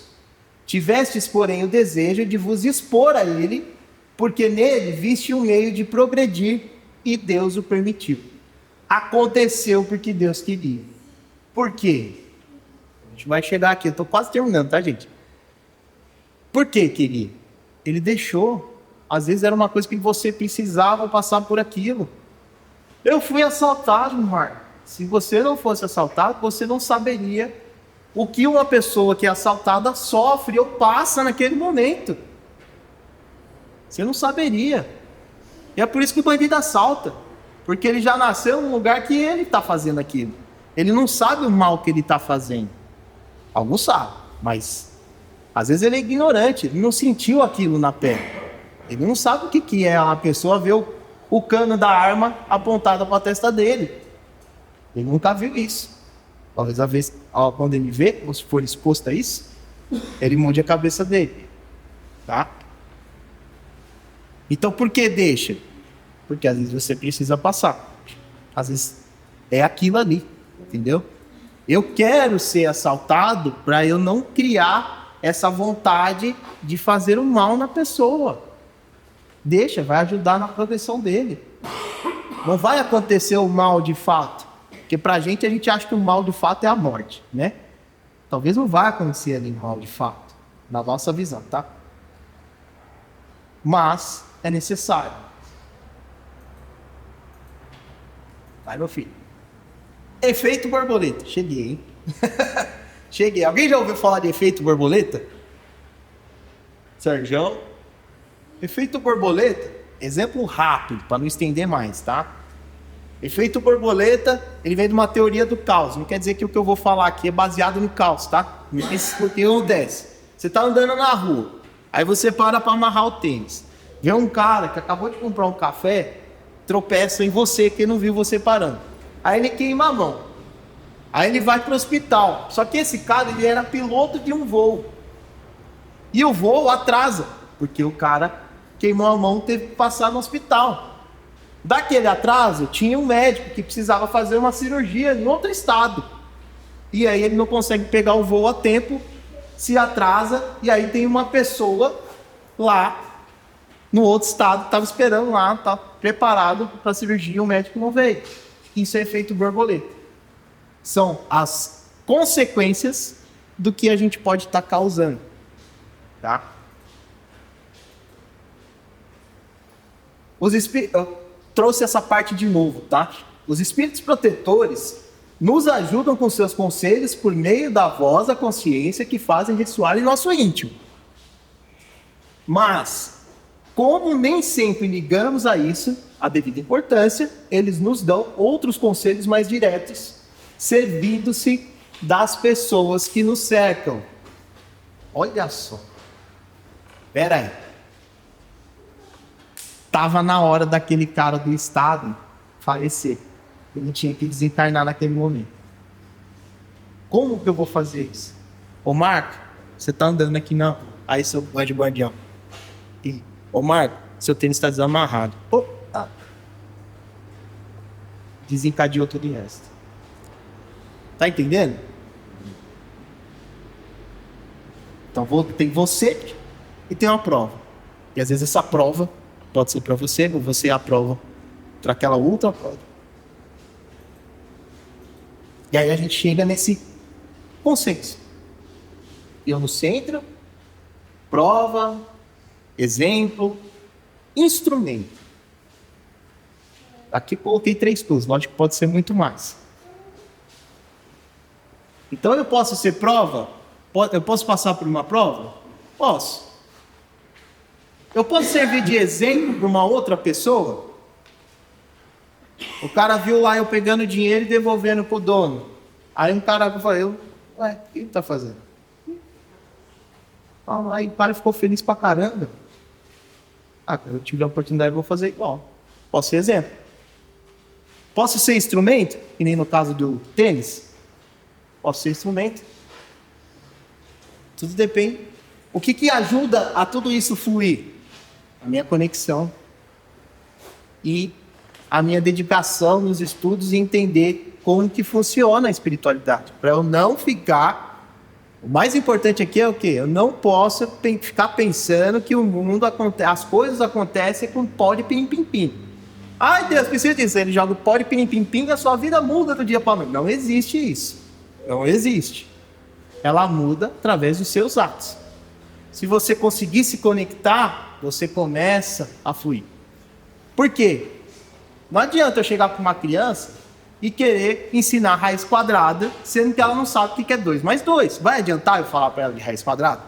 Speaker 1: Tivestes, porém, o desejo de vos expor a ele, porque nele viste um meio de progredir, e Deus o permitiu. Aconteceu porque Deus queria. Por quê? A gente vai chegar aqui, eu estou quase terminando, tá, gente? Por que queria? Ele deixou. Às vezes era uma coisa que você precisava passar por aquilo. Eu fui assaltado, Marco. Se você não fosse assaltado, você não saberia o que uma pessoa que é assaltada sofre ou passa naquele momento. Você não saberia. E é por isso que o bandido assalta. Porque ele já nasceu num lugar que ele está fazendo aquilo. Ele não sabe o mal que ele está fazendo. Alguns sabem, mas às vezes ele é ignorante. Ele não sentiu aquilo na pele. Ele não sabe o que é uma pessoa ver o cano da arma apontada para a testa dele. Ele nunca viu isso. Talvez a vez, quando ele vê, ou se for exposto a isso, ele mude a cabeça dele. Tá? Então por que deixa? Porque às vezes você precisa passar. Às vezes é aquilo ali. Entendeu? Eu quero ser assaltado para eu não criar essa vontade de fazer o mal na pessoa. Deixa, vai ajudar na proteção dele. Não vai acontecer o mal de fato. Porque pra gente, a gente acha que o mal de fato é a morte, né? Talvez não vá acontecer ali o mal de fato, na nossa visão, tá? Mas é necessário. Vai, meu filho. Efeito borboleta. Cheguei, hein? Cheguei. Alguém já ouviu falar de efeito borboleta? Sérgio? Efeito borboleta, exemplo rápido, para não estender mais, tá? Efeito borboleta, ele vem de uma teoria do caos. Não quer dizer que o que eu vou falar aqui é baseado no caos, tá? Mas porque acontece. Você tá andando na rua, aí você para amarrar o tênis. Vê um cara que acabou de comprar um café, tropeça em você, que não viu você parando. Aí ele queima a mão. Aí ele vai para o hospital. Só que esse cara, ele era piloto de um voo. E o voo atrasa, porque o cara queimou a mão, teve que passar no hospital. Daquele atraso, tinha um médico que precisava fazer uma cirurgia em outro estado. E aí ele não consegue pegar o voo a tempo, se atrasa, e aí tem uma pessoa lá no outro estado, estava esperando lá, tá preparado para a cirurgia, o médico não veio. Isso é efeito borboleta. São as consequências do que a gente pode estar causando. Tá? Eu trouxe essa parte de novo, tá? Os espíritos protetores nos ajudam com seus conselhos por meio da voz da consciência que fazem ressoar em nosso íntimo. Mas Como nem sempre ligamos a isso a devida importância, eles nos dão outros conselhos mais diretos, servindo-se das pessoas que nos cercam. Olha só. Espera aí. Estava na hora daquele cara do Estado falecer. Ele tinha que desencarnar naquele momento. Como que eu vou fazer isso? Ô Marco, você tá andando aqui não? Aí seu guardião. Ô Marco, seu tênis está desamarrado. Opa. Desencadeou todo o resto. Tá entendendo? Então tem você e tem uma prova. E às vezes essa prova pode ser para você, ou você aprova para aquela outra prova. E aí a gente chega nesse consenso. Eu no centro, prova, exemplo, instrumento. Aqui coloquei 3 coisas, lógico que pode ser muito mais. Então eu posso ser prova? Eu posso passar por uma prova? Posso. Eu posso servir de exemplo para uma outra pessoa? O cara viu lá eu pegando dinheiro e devolvendo pro dono. Aí um cara falou, ué, o que ele tá fazendo? Aí o cara ficou feliz pra caramba. Eu tive a oportunidade, eu vou fazer igual. Posso ser exemplo. Posso ser instrumento? Que nem no caso do tênis. Posso ser instrumento. Tudo depende. O que ajuda a tudo isso fluir? A minha conexão e a minha dedicação nos estudos e entender como que funciona a espiritualidade. Para eu não ficar... O mais importante aqui é o quê? Eu não posso ficar pensando que o mundo acontece, as coisas acontecem com pó de pim-pim-pim. Ai, Deus, precisa disso. Ele joga pó de pim-pim-pim e a sua vida muda do dia para a noite. Não existe isso. Não existe. Ela muda através dos seus atos. Se você conseguir se conectar, você começa a fluir. Por quê? Não adianta eu chegar com uma criança e querer ensinar raiz quadrada, sendo que ela não sabe o que é 2 mais 2. Vai adiantar eu falar para ela de raiz quadrada?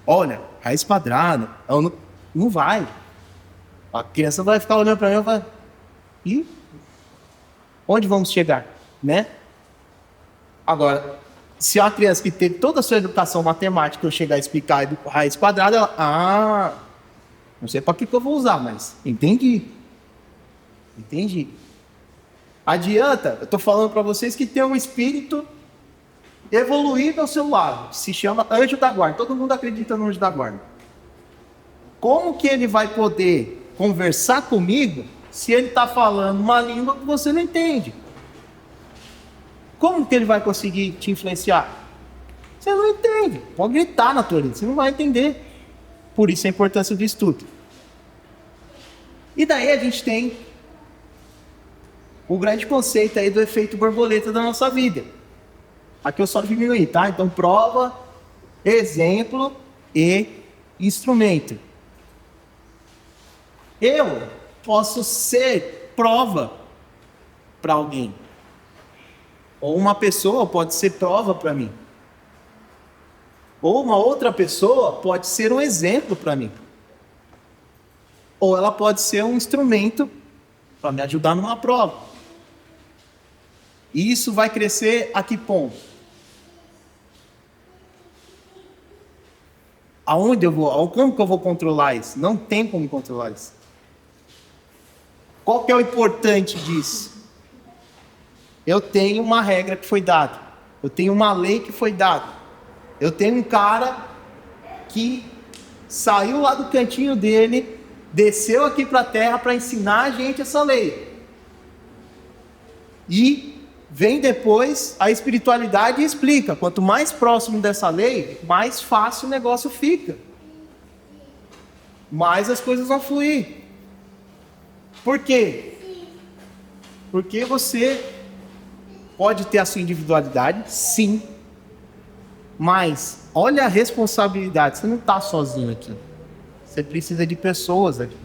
Speaker 1: Olha, raiz quadrada, não vai. A criança vai ficar olhando para mim e vai... E onde vamos chegar? Né? Agora, se a criança que teve toda a sua educação matemática eu chegar a explicar raiz quadrada, ela... não sei para que eu vou usar, mas entendi. Adianta, eu estou falando para vocês que tem um espírito evoluído ao seu lado, que se chama anjo da guarda. Todo mundo acredita no anjo da guarda. Como que ele vai poder conversar comigo se ele está falando uma língua que você não entende? Como que ele vai conseguir te influenciar? Você não entende. Pode gritar na tua língua, você não vai entender. Por isso a importância do estudo. E daí a gente tem o grande conceito aí do efeito borboleta da nossa vida. Aqui eu só diminuí, tá? Então prova, exemplo e instrumento. Eu posso ser prova para alguém. Ou uma pessoa pode ser prova para mim. Ou uma outra pessoa pode ser um exemplo para mim. Ou ela pode ser um instrumento para me ajudar numa prova. E isso vai crescer a que ponto? Aonde eu vou? Como que eu vou controlar isso? Não tem como controlar isso. Qual que é o importante disso? Eu tenho uma regra que foi dada. Eu tenho uma lei que foi dada. Eu tenho um cara que saiu lá do cantinho dele, desceu aqui para a terra para ensinar a gente essa lei. E vem depois a espiritualidade e explica. Quanto mais próximo dessa lei, mais fácil o negócio fica. Mais as coisas vão fluir. Por quê? Porque você pode ter a sua individualidade, sim. Mas olha a responsabilidade. Você não está sozinho aqui. Você precisa de pessoas aqui.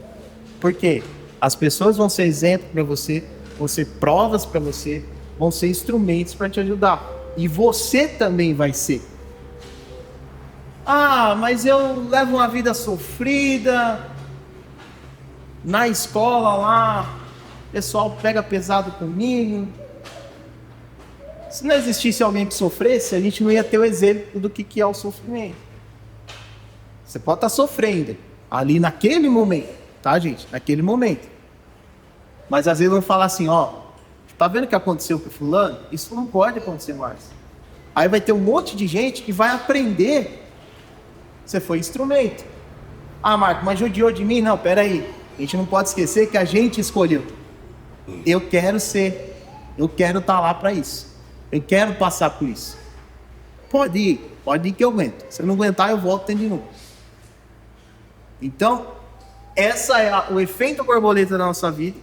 Speaker 1: Por quê? As pessoas vão ser exemplo para você, vão ser provas para você, vão ser instrumentos para te ajudar. E você também vai ser. Ah, mas eu levo uma vida sofrida. Na escola lá, o pessoal pega pesado comigo. Se não existisse alguém que sofresse, a gente não ia ter o exemplo do que é o sofrimento. Você pode estar sofrendo ali naquele momento, tá, gente? Naquele momento. Mas às vezes vão falar assim, ó, tá vendo o que aconteceu com o fulano? Isso não pode acontecer mais. Aí vai ter um monte de gente que vai aprender. Você foi instrumento. Ah, Marco, mas judiou de mim? Não, peraí. A gente não pode esquecer que a gente escolheu. Eu quero estar lá para isso. Eu quero passar por isso. Pode ir que eu aguento. Se eu não aguentar, eu volto de novo. Então, essa é o efeito borboleta da nossa vida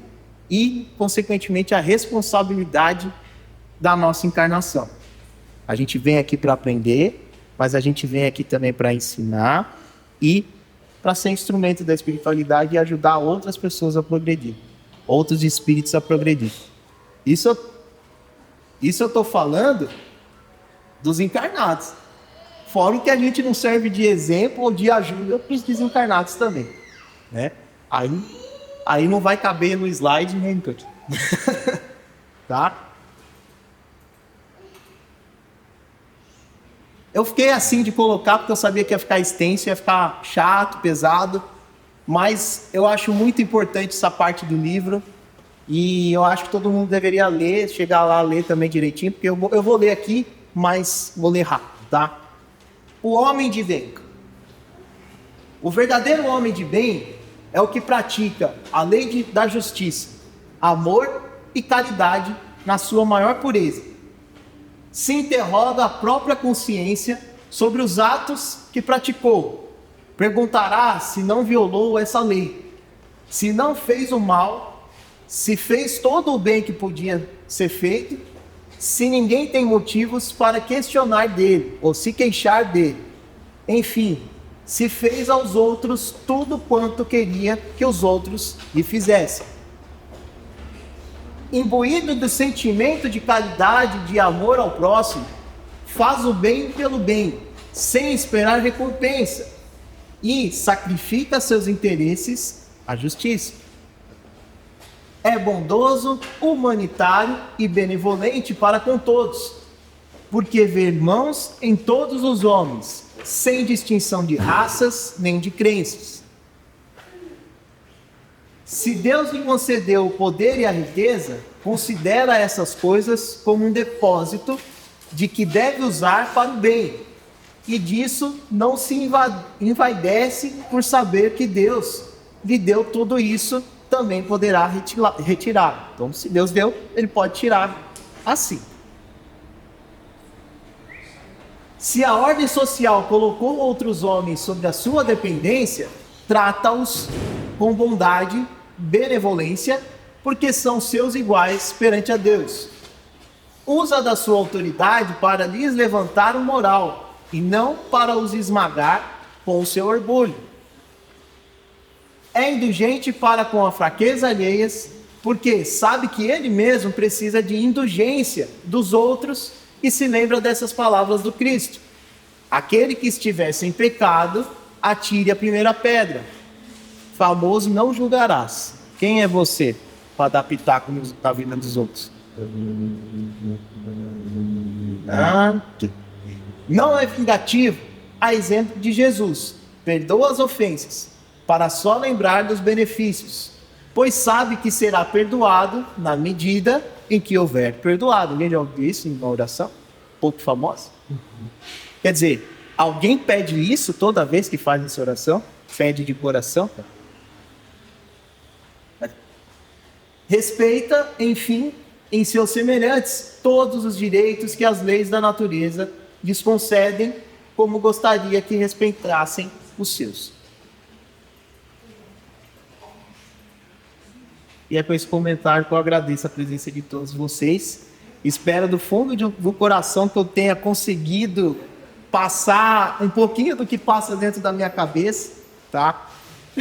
Speaker 1: e, consequentemente, a responsabilidade da nossa encarnação. A gente vem aqui para aprender, mas a gente vem aqui também para ensinar e para ser instrumento da espiritualidade e ajudar outras pessoas a progredir, outros espíritos a progredir. Isso eu estou falando dos encarnados. Fora o que a gente não serve de exemplo ou de ajuda para os desencarnados também, né? Aí não vai caber no slide nem no canto. Tá? Eu fiquei assim de colocar porque eu sabia que ia ficar extenso, ia ficar chato, pesado, mas eu acho muito importante essa parte do livro e eu acho que todo mundo deveria ler, chegar lá, ler também direitinho, porque eu vou ler aqui, mas vou ler rápido, tá? O homem de bem. O verdadeiro homem de bem é o que pratica a lei da justiça, amor e caridade na sua maior pureza. Se interroga a própria consciência sobre os atos que praticou. Perguntará se não violou essa lei, se não fez o mal, se fez todo o bem que podia ser feito, se ninguém tem motivos para questionar dele ou se queixar dele. Enfim, se fez aos outros tudo quanto queria que os outros lhe fizessem. Imbuído do sentimento de caridade, de amor ao próximo, faz o bem pelo bem, sem esperar recompensa, e sacrifica seus interesses à justiça. É bondoso, humanitário e benevolente para com todos, porque vê irmãos em todos os homens, sem distinção de raças nem de crenças. Se Deus lhe concedeu o poder e a riqueza, considera essas coisas como um depósito de que deve usar para o bem, e disso não se envaidece por saber que Deus lhe deu tudo isso, também poderá retirar. Então, se Deus deu, ele pode tirar assim. Se a ordem social colocou outros homens sob a sua dependência, trata-os com bondade, benevolência, porque são seus iguais perante a Deus. Usa da sua autoridade para lhes levantar o moral, e não para os esmagar com o seu orgulho. É indulgente para com a fraqueza alheias, porque sabe que ele mesmo precisa de indulgência dos outros e se lembra dessas palavras do Cristo. Aquele que estiver sem pecado, atire a primeira pedra. Famoso não julgarás. Quem é você para dar pitaco na vida dos outros? Não é vingativo, a exemplo de Jesus. Perdoa as ofensas, para só lembrar dos benefícios, pois sabe que será perdoado na medida em que houver perdoado. Alguém já ouviu isso em uma oração? Pouco famosa? Quer dizer, alguém pede isso toda vez que faz essa oração? Pede de coração? Respeita, enfim, em seus semelhantes, todos os direitos que as leis da natureza lhes concedem, como gostaria que respeitassem os seus. E é com esse comentário que eu agradeço a presença de todos vocês. Espero do fundo do coração que eu tenha conseguido passar um pouquinho do que passa dentro da minha cabeça, tá?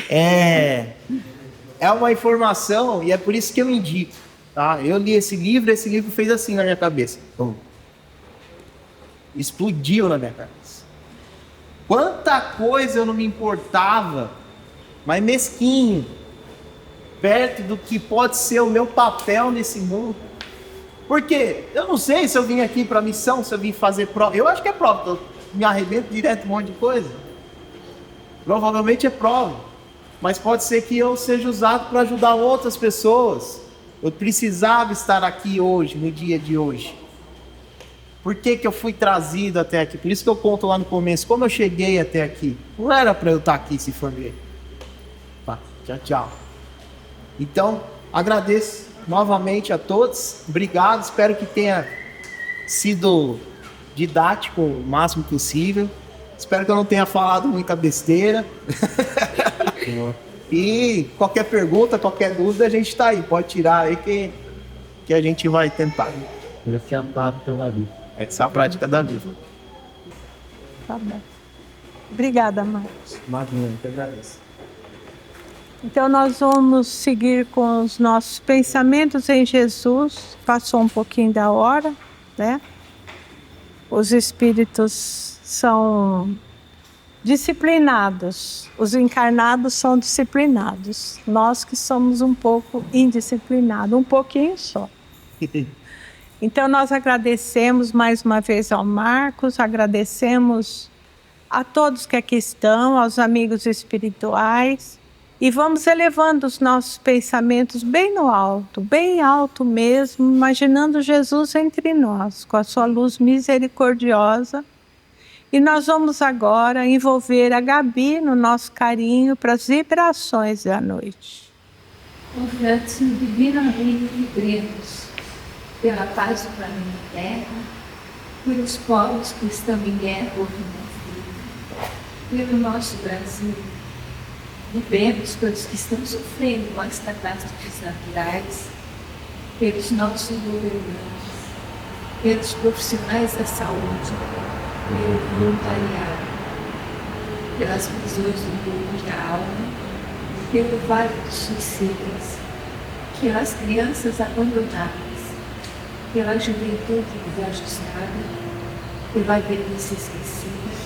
Speaker 1: É uma informação e é por isso que eu indico, tá? Eu li esse livro fez assim na minha cabeça. Explodiu na minha cabeça. Quanta coisa eu não me importava, mas mesquinho. perto do que pode ser o meu papel nesse mundo. Porque eu não sei se eu vim aqui para missão, se eu vim fazer prova. Eu acho que é prova, eu me arrebento direto um monte de coisa. Provavelmente é prova. Mas pode ser que eu seja usado para ajudar outras pessoas. Eu precisava estar aqui hoje, no dia de hoje. Por que que eu fui trazido até aqui? Por isso que eu conto lá no começo, como eu cheguei até aqui. Não era para eu estar aqui se for ver. Tá, tchau, tchau. Então, agradeço novamente a todos. Obrigado, espero que tenha sido didático o máximo possível. Espero que eu não tenha falado muita besteira. E qualquer pergunta, qualquer dúvida, a gente está aí. Pode tirar aí que a gente vai tentar. Essa é a prática da vida.
Speaker 3: Tá bom. Obrigada, Marcos.
Speaker 1: Imagina, eu que agradeço.
Speaker 3: Então nós vamos seguir com os nossos pensamentos em Jesus. Passou um pouquinho da hora, né? Os espíritos são disciplinados. Os encarnados são disciplinados. Nós que somos um pouco indisciplinados, um pouquinho só. Então nós agradecemos mais uma vez ao Marcos, agradecemos a todos que aqui estão, aos amigos espirituais, e vamos elevando os nossos pensamentos bem no alto, bem alto mesmo, imaginando Jesus entre nós, com a sua luz misericordiosa. E nós vamos agora envolver a Gabi no nosso carinho para as vibrações da noite.
Speaker 4: Confiantes no divino reino de Deus, pela paz do planeta Terra, pelos povos que estão em guerra ou pelo nosso Brasil. Vivemos pelos que estão sofrendo com as catástrofes naturais, pelos nossos governantes, pelos profissionais da saúde, pelo voluntariado, pelas prisões do corpo e da alma, pelo vale dos suicidas, pelas crianças abandonadas, pela juventude desajustada, pela velhice esquecida,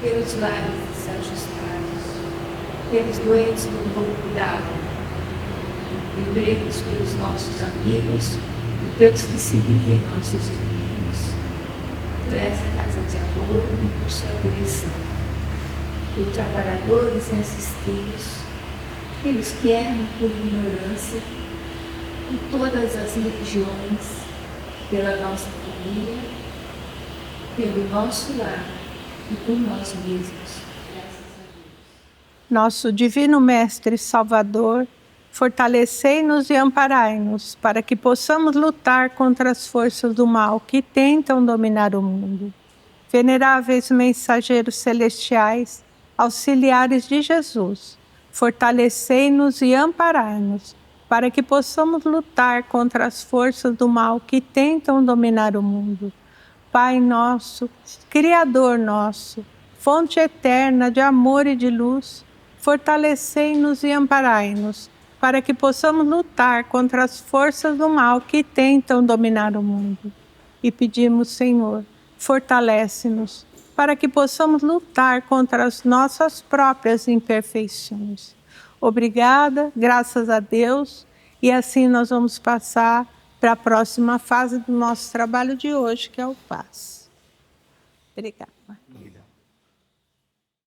Speaker 4: pelos lares desajustados, pelos doentes no corpo da alma, lembremos pelos nossos amigos e pelos que se vivem em nossos inimigos, por essa casa de amor e por sua direção, por trabalhadores e assistidos, pelos que erram por ignorância, por todas as religiões, pela nossa família, pelo nosso lar e por nós mesmos.
Speaker 3: Nosso Divino Mestre Salvador, fortalecei-nos e amparai-nos para que possamos lutar contra as forças do mal que tentam dominar o mundo. Veneráveis mensageiros celestiais, auxiliares de Jesus, fortalecei-nos e amparai-nos para que possamos lutar contra as forças do mal que tentam dominar o mundo. Pai nosso, Criador nosso, fonte eterna de amor e de luz, fortalecei-nos e amparai-nos, para que possamos lutar contra as forças do mal que tentam dominar o mundo. E pedimos, Senhor, fortalece-nos, para que possamos lutar contra as nossas próprias imperfeições. Obrigada, graças a Deus, e assim nós vamos passar para a próxima fase do nosso trabalho de hoje, que é o Paz. Obrigada.